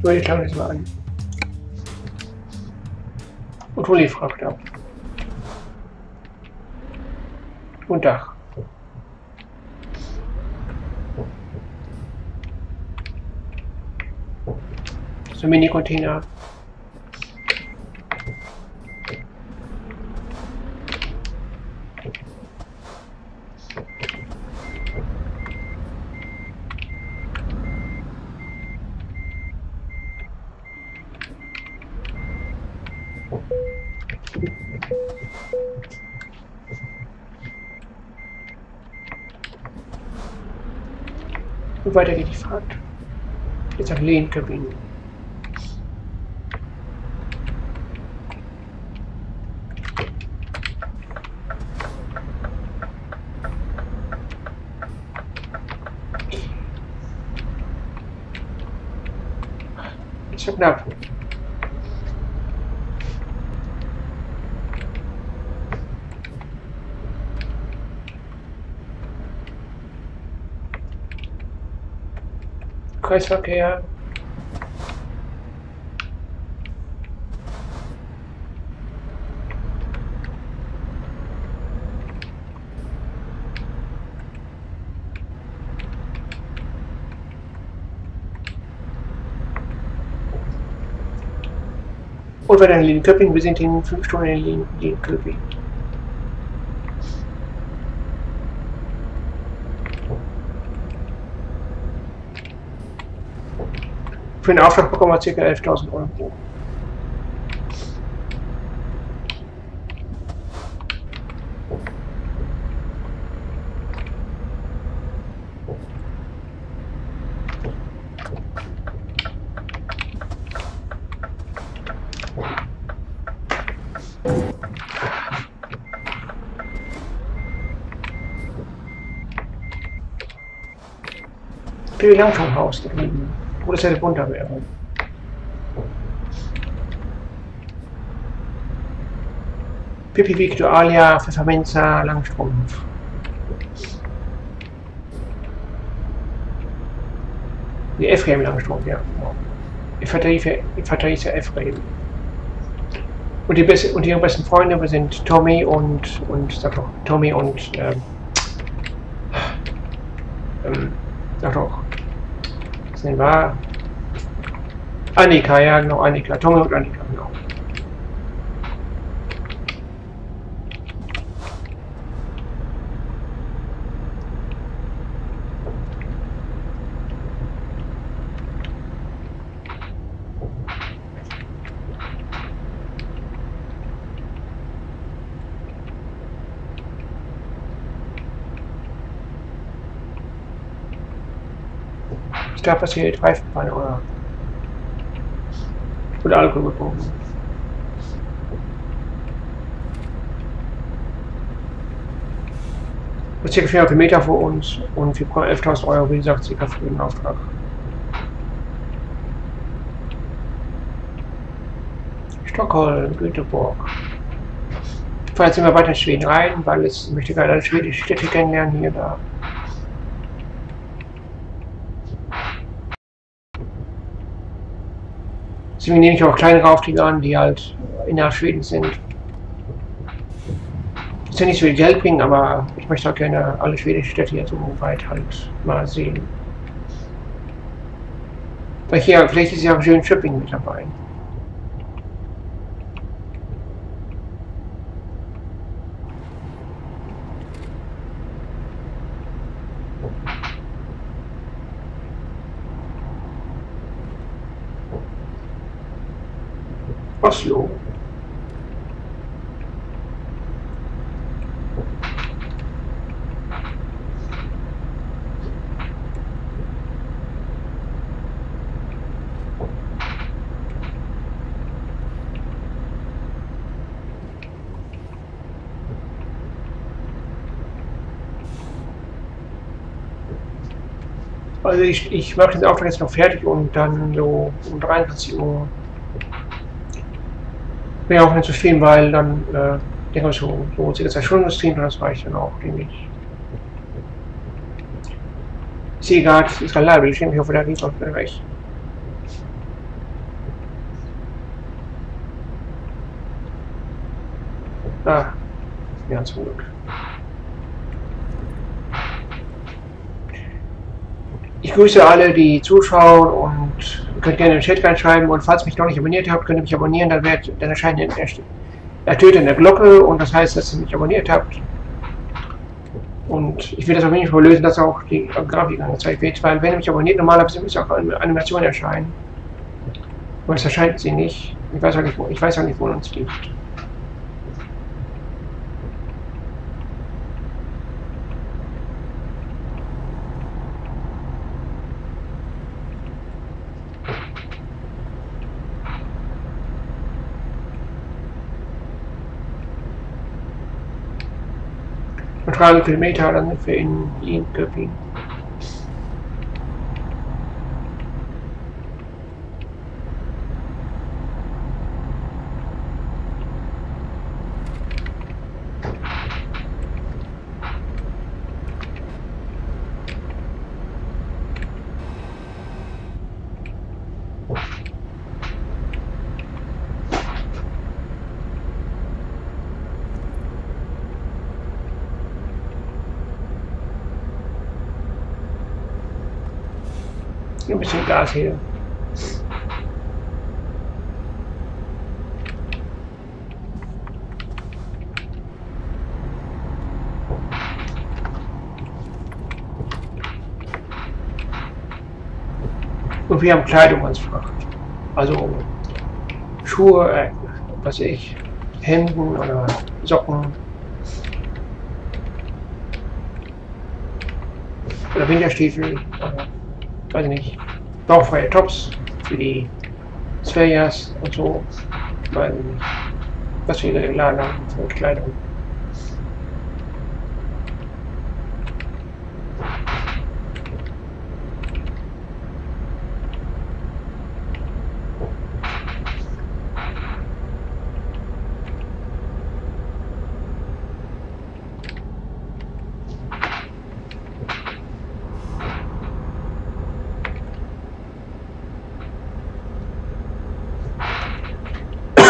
So, ich schaue das mal an. Und hol die Fracht ab. Und Dach. So Mini-Container. Und weiter geht die Fahrt. Jetzt nach Linköping. Ist so knapp. Kreisverkehr. Und weiter in Linköping. Wir sind in 5 Stunden in Linköping. Für den Auftrag bekommen wir ca. 11.000 €. Viel Langturmhaus da drüben, wo das hätte bunter wäre. Pipi Victualia, Pfefferminzer, Langstrumpf. Die Ephraim Langstrumpf, ja. Infanterie Ephraim. Und ihre besten Freunde, wir sind Tommy und sag doch, Tommy und sag doch, was denn war? Annika, ja genau, Annika, Tommy und Annika, genau. Da passiert Reifenpanne oder Alkohol bekommen. Das ist ca. 400 Kilometer vor uns und wir bekommen 11.000 Euro, wie gesagt, ca. für den Auftrag. Stockholm, Göteborg. Ich fahre jetzt immer weiter in Schweden rein, weil ich möchte gerne alle schwedische Städte kennenlernen, hier, da. Deswegen nehme ich auch kleinere Aufträge an, die halt innerhalb Schwedens sind. Das ist ja nicht so viel Geld bringen, aber ich möchte auch gerne alle schwedischen Städte hier so weit halt mal sehen. Vielleicht ist ja auch schön Shopping mit dabei. Oslo. Also ich mache den Auftrag jetzt noch fertig und dann so um 23 Uhr wäre auch nicht zu viel, weil dann denke ich so circa 2 Stunden Stream und das reicht dann auch, denke ich. Ich sehe gerade, es ist gerade Live, ich hoffe, da geht es auch wieder weg. Ah, ja, zum Glück. Ich grüße alle, die zuschauen und ihr könnt gerne in den Chat reinschreiben und falls ihr mich noch nicht abonniert habt, könnt ihr mich abonnieren, dann erscheint ertönt eine Glocke und das heißt, dass ihr mich abonniert habt. Und ich will das auf jeden Fall lösen, dass auch die Grafik angezeigt wird, weil wenn ihr mich abonniert, normalerweise müsste auch eine Animation erscheinen. Aber es erscheint sie nicht. Ich weiß auch nicht, wo uns liegt. Und 300 Kilometer, dann sind wir in Linköping. Ein bisschen Gas hier. Und wir haben Kleidung als Fracht. Also Schuhe, was weiß ich, Hemden oder Socken. Oder Winterstiefel. Oder, weiß ich nicht. Bauchfreie Tops für die Zwerjas und so. Weiß ich nicht. Was wir geladen haben für Kleidung.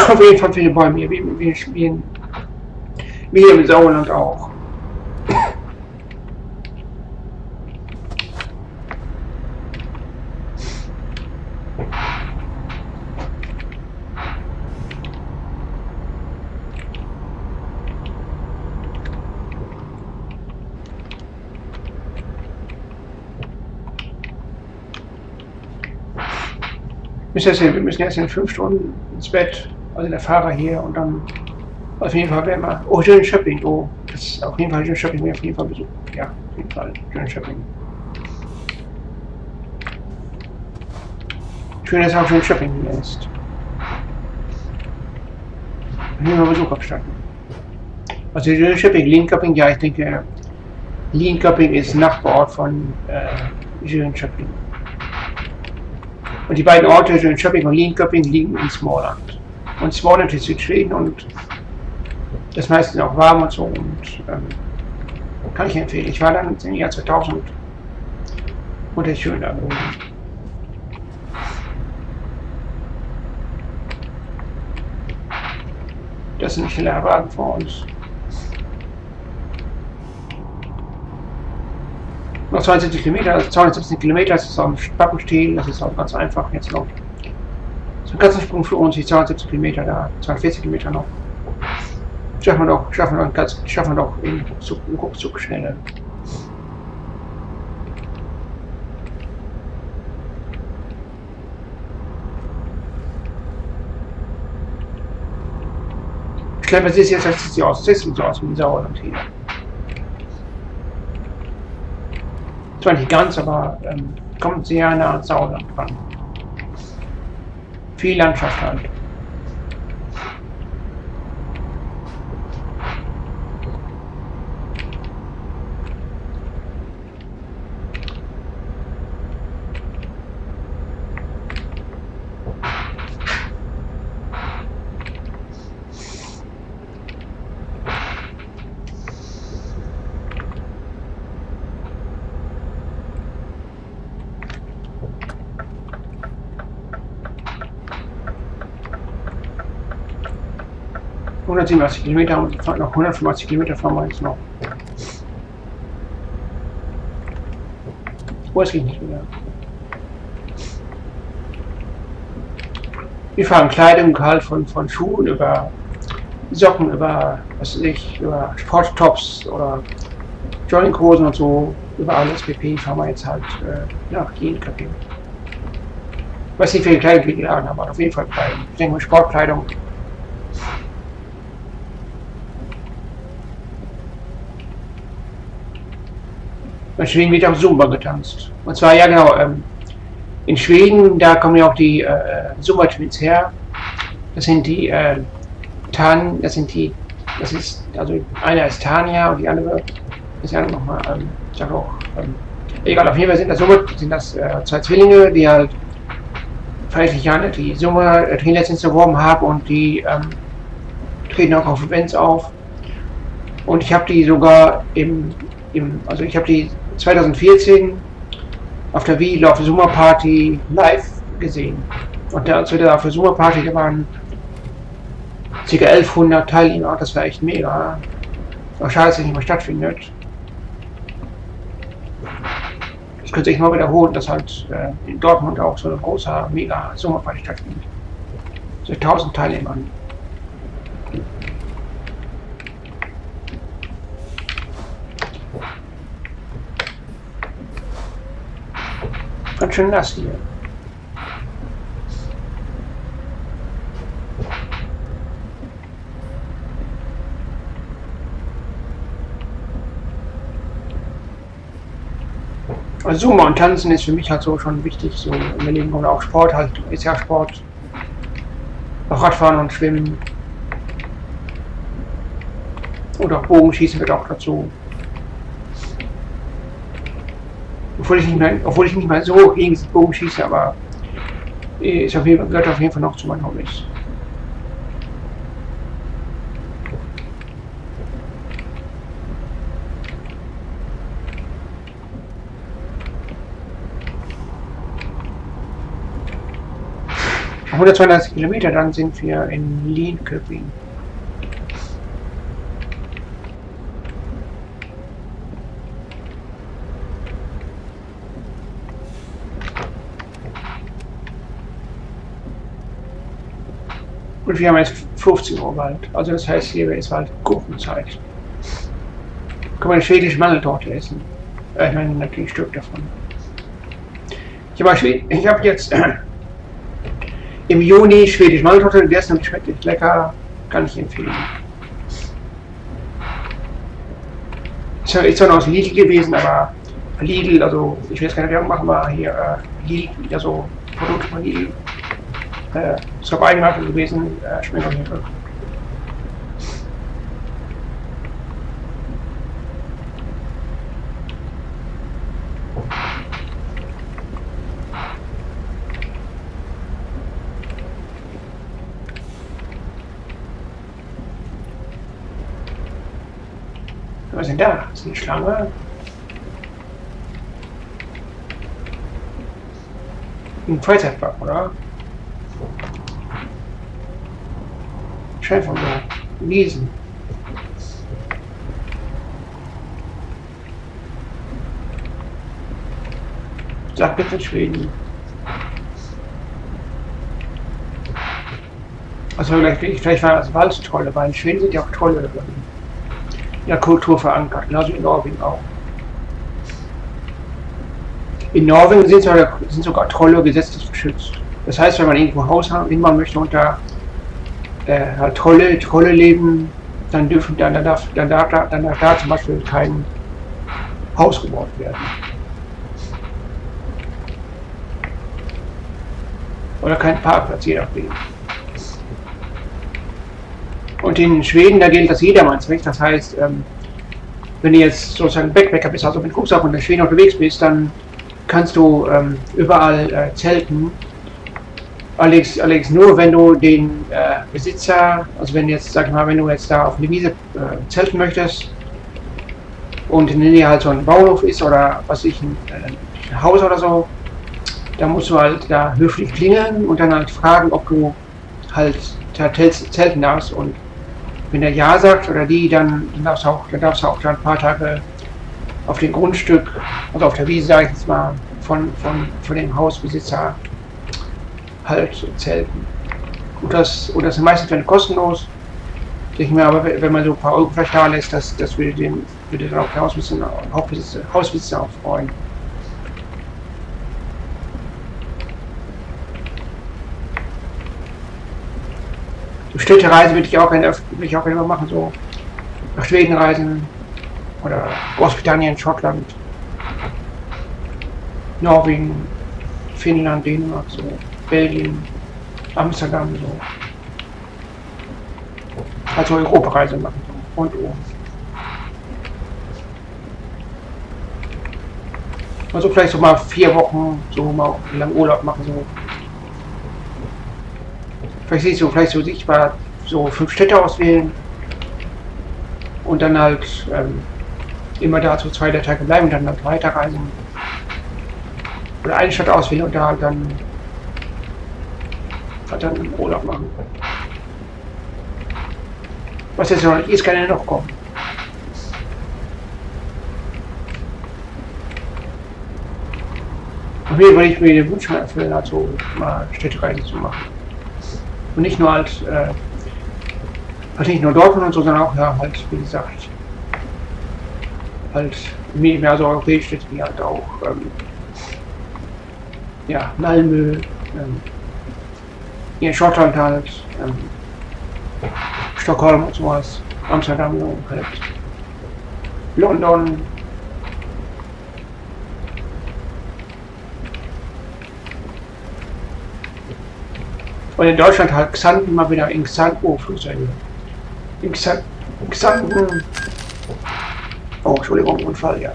Auf jeden Fall viele Bäume hier, wie spielen wie im Sauerland auch. Wir müssen jetzt in 5 Stunden ins Bett, also der Fahrer hier und dann auf jeden Fall werden wir. Oh, schön Shopping, oh, das ist auf jeden Fall schön Shopping, wir auf jeden Fall besuchen. Ja, auf jeden Fall schön Shopping. Schön, dass auch schön Shopping hier ist. Hier mal Besuch abstatten. Also schön Shopping, Linköping, ja, ich denke, Linköping ist Nachbarort von Jönköping. Und die beiden Orte, Jönköping und Linköping, liegen in Småland. Und Småland ist Südschweden und das meiste auch warm und so. Und kann ich empfehlen. Ich war dann im Jahr 2000 und es ist schön da oben. Das sind schnelle Wagen vor uns. Noch 72 Kilometer, also 217 Kilometer, das ist auch ein Pappenstiel, das ist auch ganz einfach jetzt noch. Das ist ein ganzer Sprung für uns, die 270 Kilometer da, 240 Kilometer noch. Schaffen wir doch in Ruckzuck schneller. Ich glaube, es ist jetzt, das sieht so aus wie ein Sauerland hier. Zwar nicht ganz, aber kommt sehr nah ans Sauerland ran. Viel Landschaft halt. Kilometer und noch 185 Kilometer fahren wir jetzt noch. Oh, es geht nicht mehr. Wir fahren Kleidung halt von Schuhen über Socken, über, was weiß ich, über Sporttops oder Jogginghosen und so, über alles pp. Fahren wir jetzt halt nach Linköping. Ich weiß nicht, wie viel Kleidung wir geladen haben, aber auf jeden Fall Kleidung. Ich denke mal Sportkleidung. In Schweden wird auch Zumba getanzt. Und zwar, ja genau, in Schweden, da kommen ja auch die Zumba-Twins her. Das sind die also einer ist Tanja und die andere ist ja nochmal, ich sag auch, egal, auf jeden Fall sind das zwei Zwillinge, die halt 30 Jahre die Zumba-Trainerlizenz erworben haben und die treten auch auf Events auf. Und ich habe die sogar also ich habe die 2014 auf der Wii auf der Zumba Party live gesehen. Und da, als wir da auf der Zumba Party, da waren ca. 1100 Teilnehmer, das war echt mega. Aber schade, dass es nicht mehr stattfindet. Das könnte sich mal wiederholen, dass halt in Dortmund auch so ein großer, mega Zumba Party stattfindet. So 1000 Teilnehmern. Ganz schön nass hier. Also Zumba und Tanzen ist für mich halt so schon wichtig, so im Leben oder auch Sport halt, ist ja Sport. Auch Radfahren und Schwimmen. Oder auch Bogenschießen wird auch dazu. Obwohl ich nicht mehr so gegen das Bogen schieße, aber gehört auf jeden Fall noch zu meinen Hobbys. Auf 132 Kilometer, dann sind wir in Linköping. Und wir haben jetzt 15 Uhr bald. Also das heißt, hier ist bald Kuchenzeit. Kann man eine schwedische Mandeltorte essen. Ich meine natürlich ein Stück davon. Ich habe jetzt im Juni schwedische Mandeltorte gegessen und schmeckt echt lecker. Kann ich empfehlen. Ist zwar noch aus Lidl gewesen, aber Lidl, also ich will jetzt keine Werbung machen, aber hier Lidl, also Produkte von Lidl. Ist auf Eigenmarke gewesen, schmeckt auf jeden Fall. Was ist denn da? Ist eine Schlange? Ein Freizeitpark, oder? Scheint von so Wiesen. Sag bitte Schweden. Also vielleicht war das Waldtrolle, weil in Schweden sind ja auch Trolle in der Kultur verankert, genauso in Norwegen auch. In Norwegen sind sogar Trolle gesetzesgeschützt. Das heißt, wenn man irgendwo ein Haus hinbauen möchte und da halt Trolle leben, dann darf da zum Beispiel kein Haus gebaut werden. Oder kein Parkplatz, je nachdem. Und in Schweden, da gilt das Jedermannsrecht. Das heißt, wenn du jetzt sozusagen Backpacker bist, also mit Rucksack und in Schweden unterwegs bist, dann kannst du überall zelten. Allerdings nur, wenn du den Besitzer, also wenn jetzt, sag ich mal, wenn du jetzt da auf eine Wiese zelten möchtest und in der Nähe halt so ein Bauernhof ist oder was ich, ein Haus oder so, dann musst du halt da höflich klingeln und dann halt fragen, ob du halt da zelten darfst. Und wenn der Ja sagt oder die, dann darfst du auch dann ein paar Tage auf dem Grundstück, also auf der Wiese, sag ich jetzt mal, von dem Hausbesitzer halt zelten. Und das ist meistens kostenlos. Ich mir aber, wenn man so ein paar Euro vielleicht da lässt, das würde dann auch der Hausbesitzer auch freuen. So Städtereisen würde ich auch gerne machen, so nach Schweden reisen oder Großbritannien, Schottland, Norwegen, Finnland, Dänemark, so Belgien, Amsterdam, so. Also Europareise machen, so rundum. Also vielleicht so mal 4 Wochen, so mal lang Urlaub machen, so. Vielleicht so sichtbar so 5 Städte auswählen und dann halt immer da so 2 der Tage bleiben und dann halt weiterreisen. Oder eine Stadt auswählen und da halt dann Urlaub machen. Was jetzt noch nicht ist, kann ja noch kommen. Auf jeden Fall würde ich mir den Wunsch erfüllen, also mal Städtereisen zu machen. Und nicht nur halt nicht nur Dortmund und so, sondern auch, ja, halt, wie gesagt, halt mehr so europäische Städte, wie halt auch, ja, Malmö, hier in Schottland halt, Stockholm und sowas, Amsterdam, so, halt, London. Und in Deutschland halt Xanten mal wieder in Xanten, Flugzeuge. In Xanten. Oh, Entschuldigung, Unfall, ja.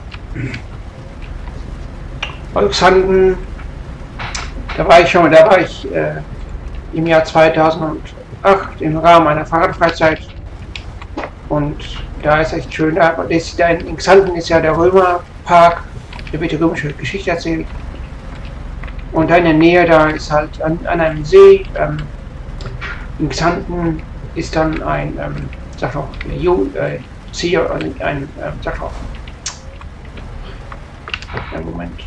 Also Xanten, da war ich im Jahr 2008 im Rahmen einer Fahrradfreizeit. Und da ist echt schön, in Xanten ist ja der Römerpark, da wird die römische Geschichte erzählt. Und da in der Nähe, da ist halt an einem See, in Xanten ist dann ein, sag doch, sag doch, einen Moment.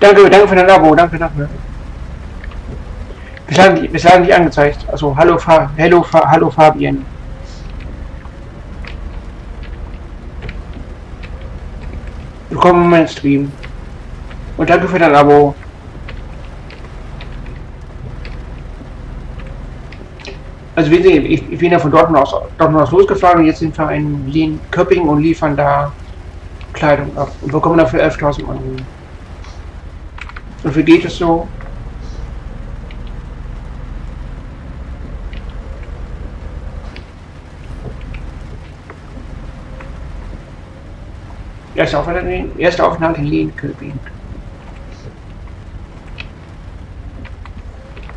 Danke für dein Abo, danke. Bislang nicht angezeigt. Also hallo Fabian. Willkommen in meinem Stream. Und danke für dein Abo. Also wir sehen, ich bin ja von Dortmund aus losgefahren und jetzt sind wir in Köpping und liefern da Kleidung ab und bekommen dafür 11.000 Euro. Und wie geht es so? Erster Aufenthalt in Linköping.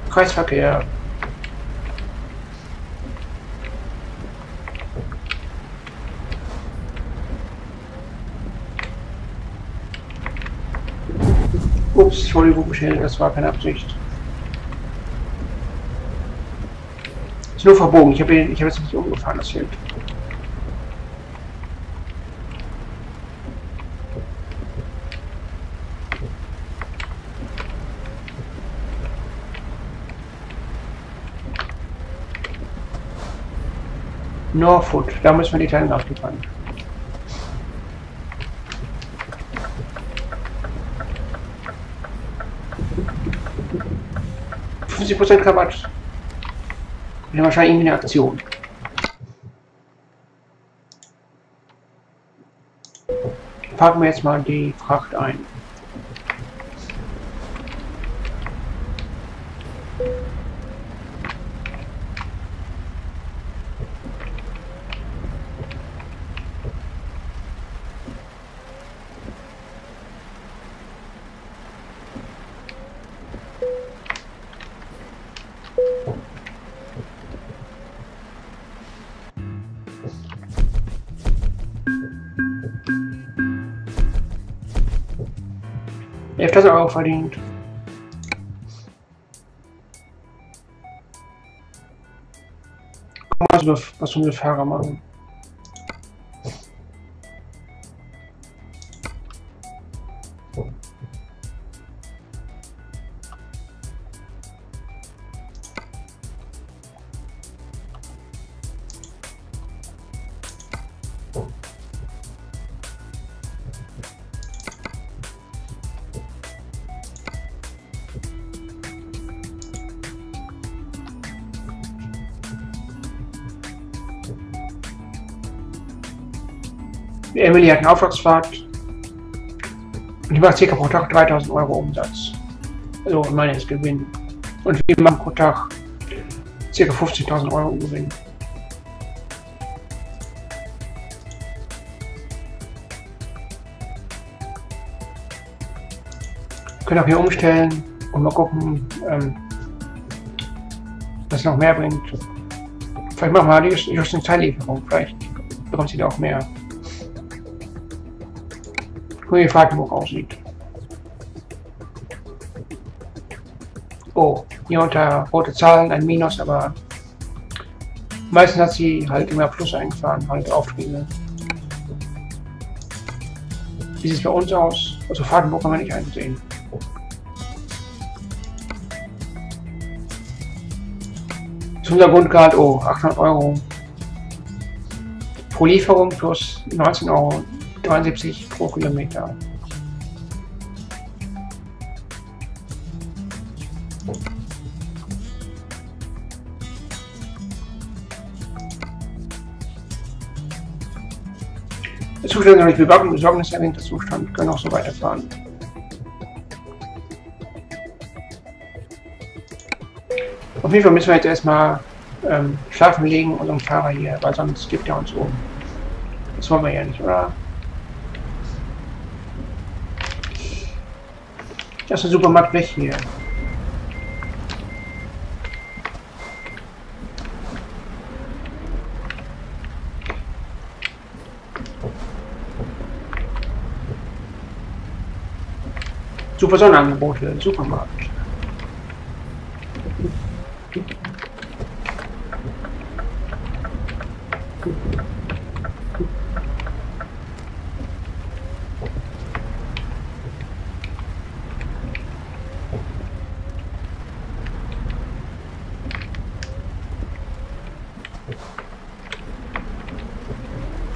Kreisverkehr. Ups, Entschuldigung, Michelle, das war keine Absicht. Ist nur verbogen, ich hab jetzt nicht umgefahren, das Schild. Norfoot, da müssen wir die Teile nachliefern. %50 Rabatt. Ja, wahrscheinlich irgendwie eine Aktion. Packen wir jetzt mal die Fracht ein. €11.000 verdient. Was unsere Fahrer machen. Die Emily hat eine Auftragsfahrt und die macht ca. pro Tag 3.000 € Umsatz. Also ich meine, es Gewinn. Und wir machen pro Tag ca. 50.000 € Gewinn. Wir können auch hier umstellen und mal gucken, was noch mehr bringt. Vielleicht machen wir die just in Teillieferung, vielleicht bekommt sie da auch mehr. Wie die Fahrtenbuch aussieht. Oh, hier unter rote Zahlen ein Minus, aber meistens hat sie halt immer Plus eingefahren, halt Aufträge. Wie sieht es bei uns aus? Also Fahrtenbuch kann man nicht einsehen. Zu unser Grundgehalt, oh, 800 € pro Lieferung plus 19,73 € pro Kilometer. Der Zustand ist noch nicht besorgniserregender Zustand, können auch so weiterfahren. Auf jeden Fall müssen wir jetzt erstmal schlafen legen und unseren Fahrer hier, weil sonst gibt er uns um. Das wollen wir ja nicht, oder? Das ist ein Supermarkt weg hier. Super Sonderangebote, Supermarkt.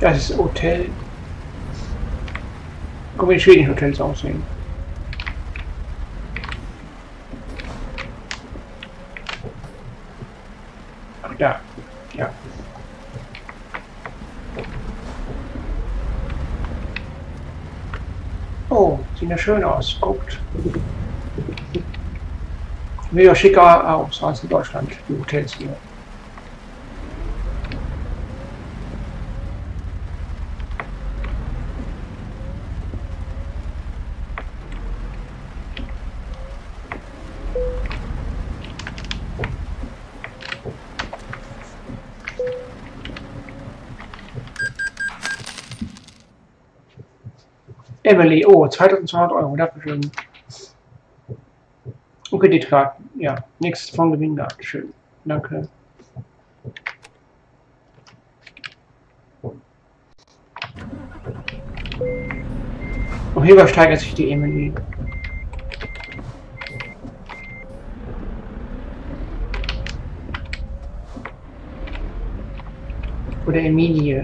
Das ist Hotel. Guck mal, wie die schwedischen Hotels aussehen. Ach da, ja. Oh, sieht ja schön aus. Guckt. Wieder schicker aus als in Deutschland, die Hotels hier. Emily, oh, 2.200 €, Dankeschön. Kreditkarten. Ja, nichts von Gewinn gehabt. Schön. Danke. Und hier übersteigert sich die Emily. Oder Emilie.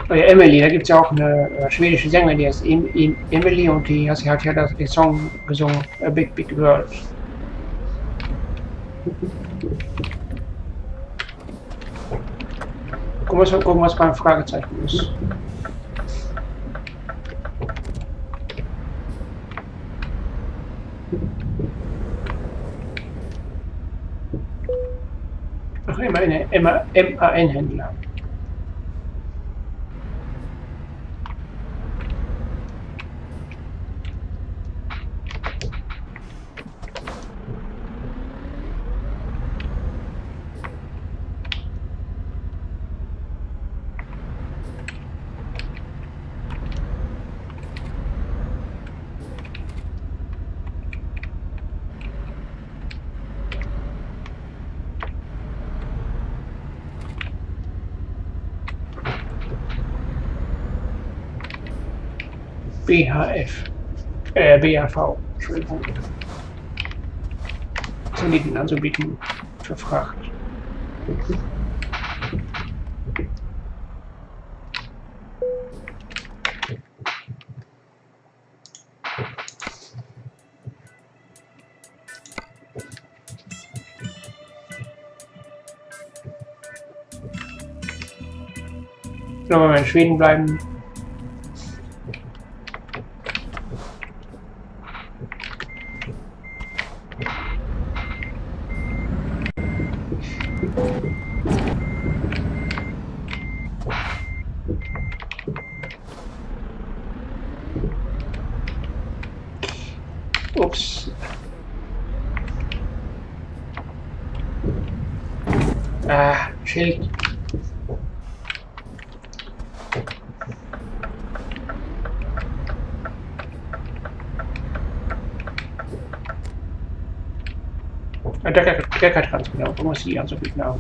Oder Emily, da gibt es ja auch eine schwedische Sängerin, die heißt Emily und die hat ja den Song gesungen, A Big Big World. Gucken, was beim Fragezeichen ist. Ach, immer eine MAN-Händler. BAV, Entschuldigung. Satelliten anzubieten für Fracht. Wenn wir in Schweden bleiben. Ups. Schild. Der kann ganz genau, wo muss ich also genau.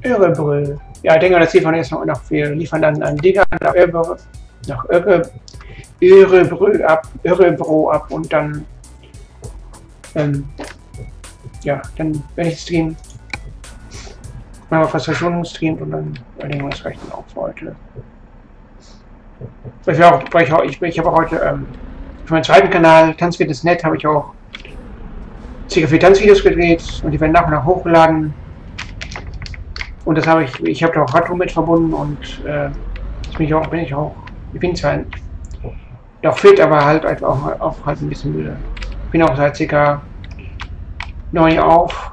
Örebrö. Ja, ich denke, das liefern jetzt noch, wir liefern dann einen Digger nach Örebro ab und dann, ja, dann werde ich streamen. Mal fast 2 Stunden streamt und dann denken wir, das reicht dann auch für heute. Ich habe auch heute für meinen zweiten Kanal, Tanz wird es nett, habe ich auch ca. 4 Tanzvideos gedreht und die werden nach und nach hochgeladen. Und das habe ich habe da auch Radtour mit verbunden und ich bin zwar noch fit, aber halt auch halt ein bisschen müde. Ich bin auch seit ca. 9 Uhr auf.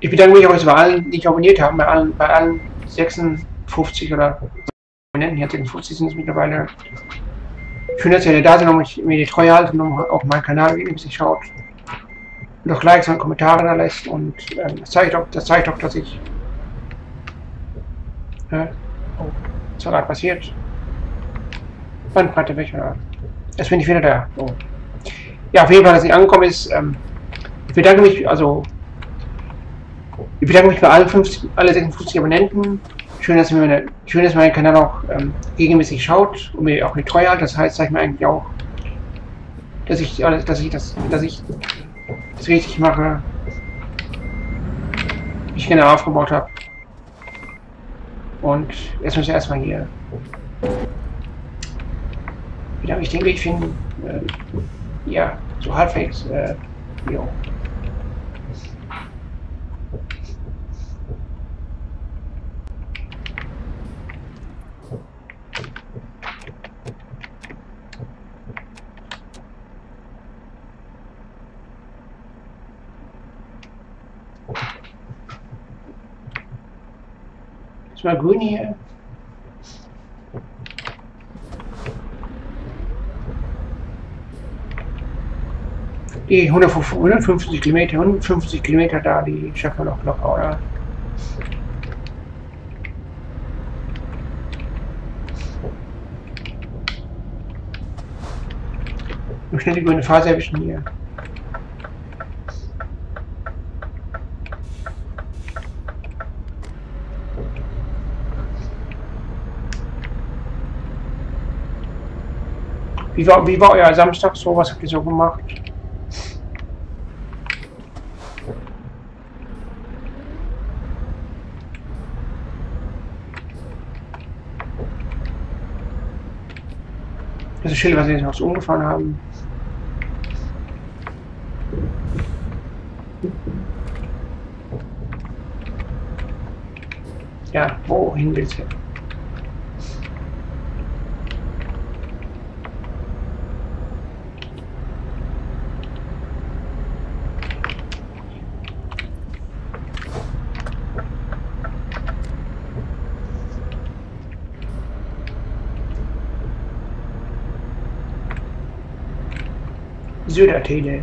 Ich bedanke mich auch bei allen, die ich abonniert haben, bei allen 56 oder Abonnenten, jetzt 56 sind es mittlerweile. Schön, dass ihr da seid und mir die Treue halten und auch meinen Kanal regelmäßig schaut. Und auch Likes und Kommentare da lässt und das zeigt doch, dass ich. Oh, was war gerade passiert? Bandbreite weg, oder? Jetzt bin ich wieder da. Oh. Ja, auf jeden Fall, dass ich angekommen ist. Ich bedanke mich bei allen 56 Abonnenten. Schön, dass ihr meinen Kanal auch regelmäßig schaut und mir auch die Treue haltet. Das heißt, zeigt mir eigentlich auch, dass ich das richtig mache, wie ich genau aufgebaut habe. Und jetzt muss ich erstmal hier wieder ich den Weg finden. Ja, so halbwegs. Jo. Ist mal grün hier. Die 150 Kilometer, 150 Kilometer da, die schaffen wir noch locker, oder? Nur schnell die grüne Phase erwischen hier. Wie war euer Samstag so? Was habt ihr so gemacht? Das ist Schild, was wir jetzt noch so umgefahren haben. Ja, wohin willst du? Södertele.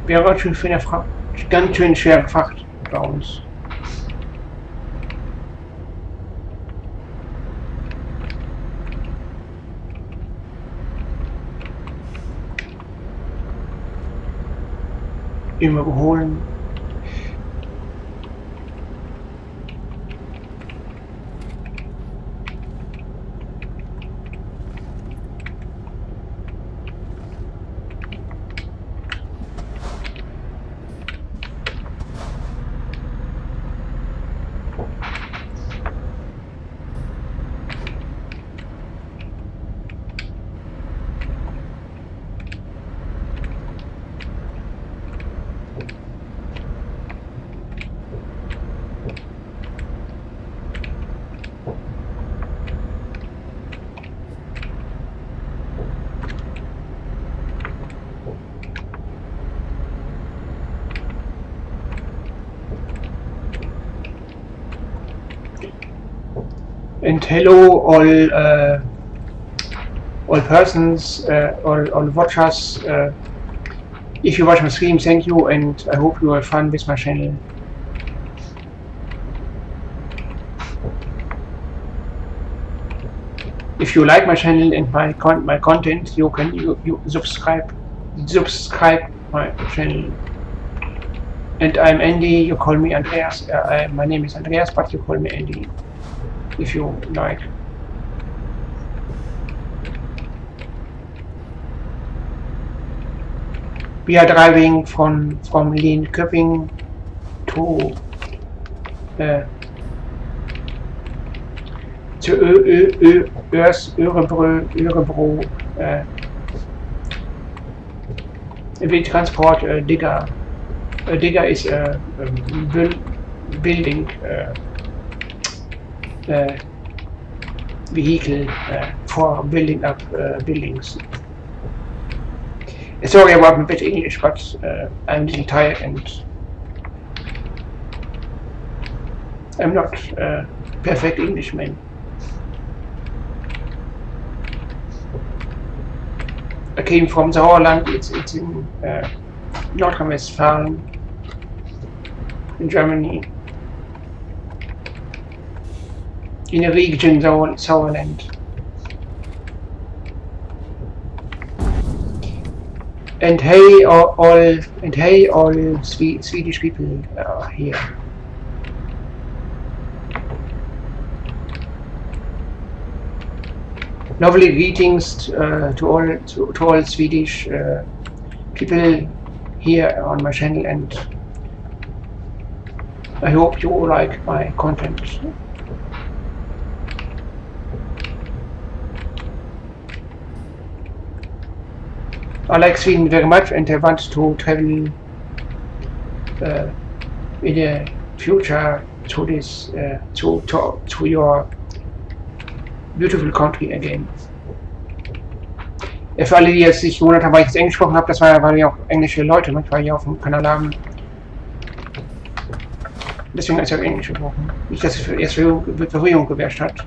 Wäre ganz schön für eine Fracht, ganz schön schwere Fracht bei uns. Immer überholen. And hello all persons, all watchers. If you watch my stream, thank you, and I hope you have fun with my channel. If you like my channel and my content, you can subscribe my channel. And I'm Andy. You call me Andreas. My name is Andreas, but you call me Andy if you like. We are driving from Linköping to Örebro with transport digger. A digger is a building vehicle for building up buildings. Sorry about my bit English, but I'm a little tired and I'm not a perfect Englishman. I came from the Holland. It's in North Westphalen in Germany, in a region Sauerland. And hey all Swedish people here. Lovely greetings to all Swedish people here on my channel, and I hope you like my content. Alex, Sweden very much, and I want to travel in the future to this to your beautiful country again. Für alle, die jetzt sich gewundert haben, weil ich jetzt Englisch gesprochen habe, das war, weil wir auch englische Leute manchmal hier auf dem Kanal haben. Deswegen ist er auf Englisch gesprochen. Nicht, dass es jetzt Verwirrung gewährt hat.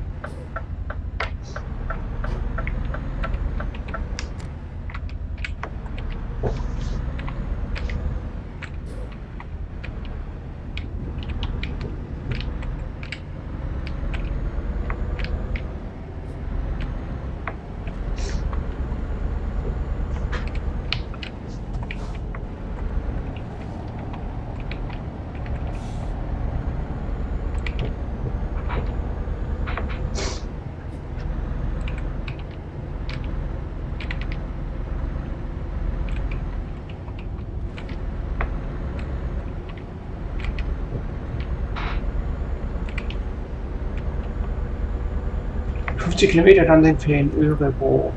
Kilometer, dann sind wir in Örebro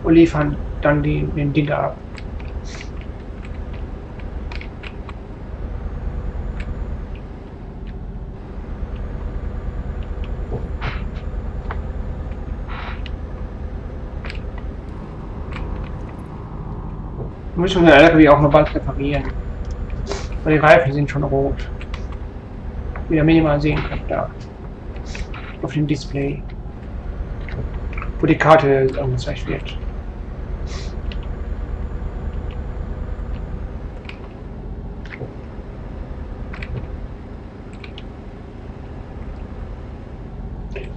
und liefern dann den Ding ab. Müssen wir den LKW auch noch bald reparieren, weil die Reifen sind schon rot. Wie ihr minimal sehen könnt da auf dem Display, wo die Karte angezeigt wird.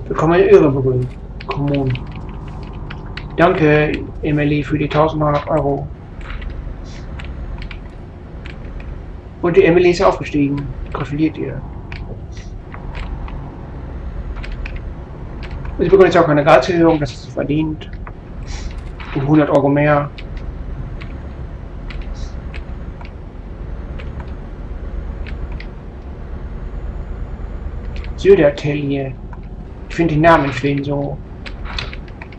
Willkommen in Örebro Kommune. Danke, Emily, für die 1900 Euro. Und die Emily ist aufgestiegen. Gratuliert ihr. Und sie bekommt jetzt auch eine Gehaltserhöhung, das ist verdient. Um 100 Euro mehr. Södertelje. Ich finde die Namen in Schweden so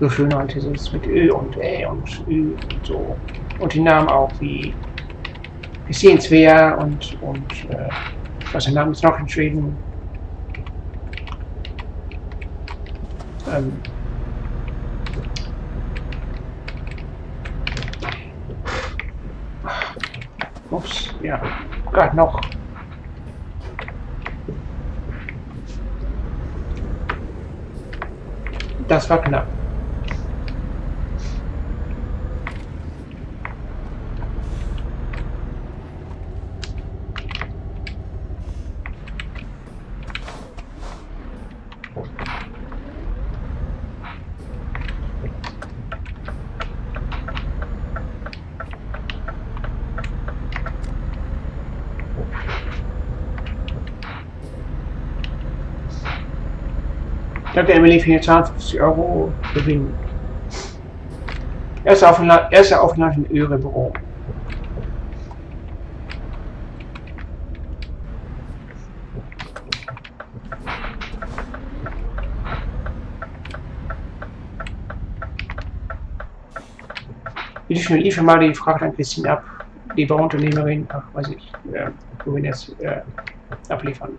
schön halt. Dieses mit Ö und Ä und Ü und so. Und die Namen auch wie sehenswert und was der Name ist noch in Schweden. Ups, ja, gerade noch. Das war knapp. Danke Emily für die 52 Euro Gewinn. Erster Aufenthalt in Örebro. Ich liefere mal die Frage ein bisschen ab. Liebe Unternehmerin, ach weiß ich, wo wir jetzt abliefern.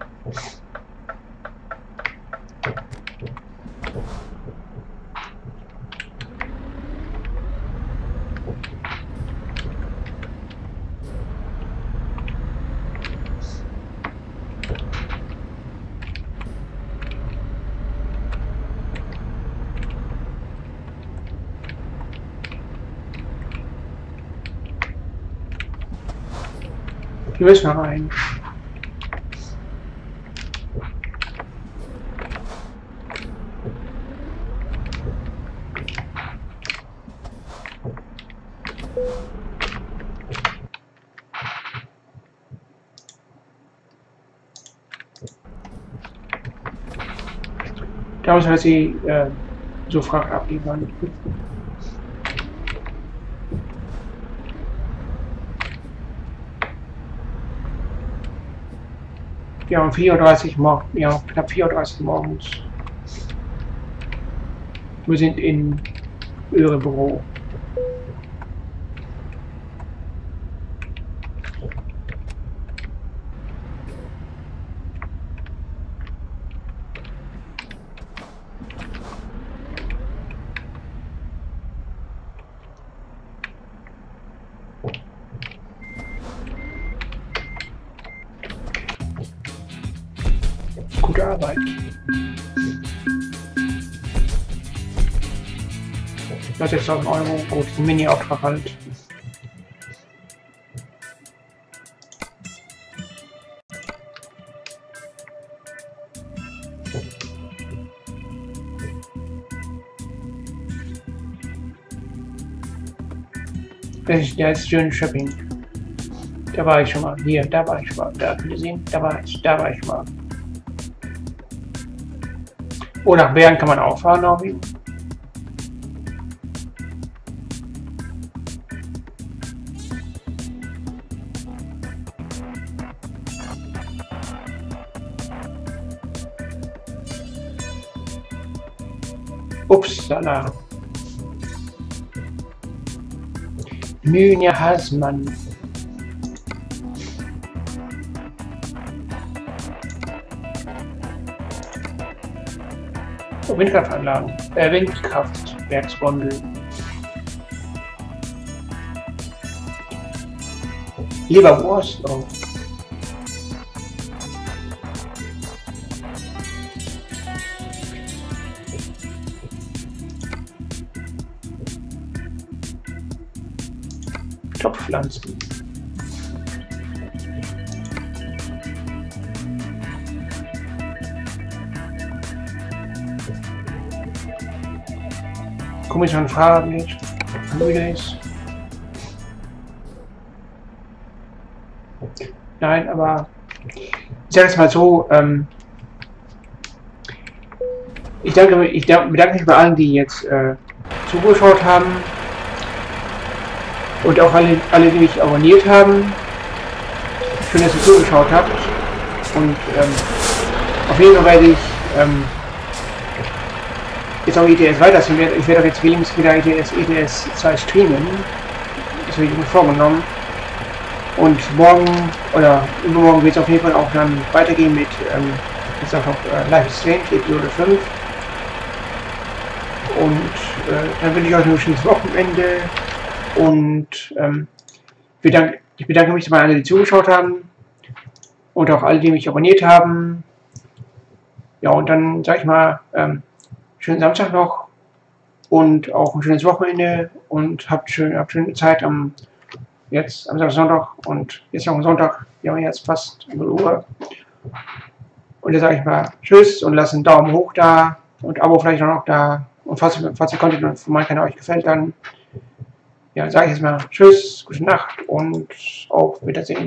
Hier müssen wir rein. Da muss man sie so Fragen abliefern. Ja, um 4:30 Uhr ja, knapp 4:30 Uhr morgens. Wir sind in Örebro. Gute Arbeit. Das ist 6.000 Euro, gut, ein Mini-Auftrag halt. Der ist schön Shopping. Da war ich schon mal. Hier, da war ich schon mal. Da könnt ihr sehen, da war ich schon mal. Oh, nach Bern kann man auch fahren, Norwegen. Ups, danach. Mühne Hasmann. Oh, Windkraftanlagen. Windkraftwerksbondel. Leberwurst. Oh. Topfpflanzen. Kommission Fahren, Luis. Nein, aber ich sage es mal so, ich bedanke mich bei allen, die jetzt zugeschaut haben und auch alle, die mich abonniert haben. Schön, dass ihr zugeschaut habt und auf jeden Fall werde ich jetzt auch ETS weiterziehen. Ich werde auch jetzt wenigstens wieder ETS 2 streamen. Das habe ich mir vorgenommen. Und morgen oder übermorgen wird es auf jeden Fall auch dann weitergehen mit jetzt auch noch Live is Strange, Episode 5. Und dann wünsche ich euch ein schönes Wochenende. Und ich bedanke mich bei allen, die zugeschaut haben. Und auch alle, die mich abonniert haben. Ja, und dann sage ich mal, schönen Samstag noch und auch ein schönes Wochenende und habt schöne Zeit jetzt am Sonntag und jetzt noch am Sonntag, wir haben jetzt fast 0 Uhr. Und da sage ich mal tschüss und lasst einen Daumen hoch da und Abo vielleicht auch noch da. Und falls ihr Content von meinem Kanal euch gefällt, dann ja, sage ich jetzt mal tschüss, gute Nacht und auf Wiedersehen.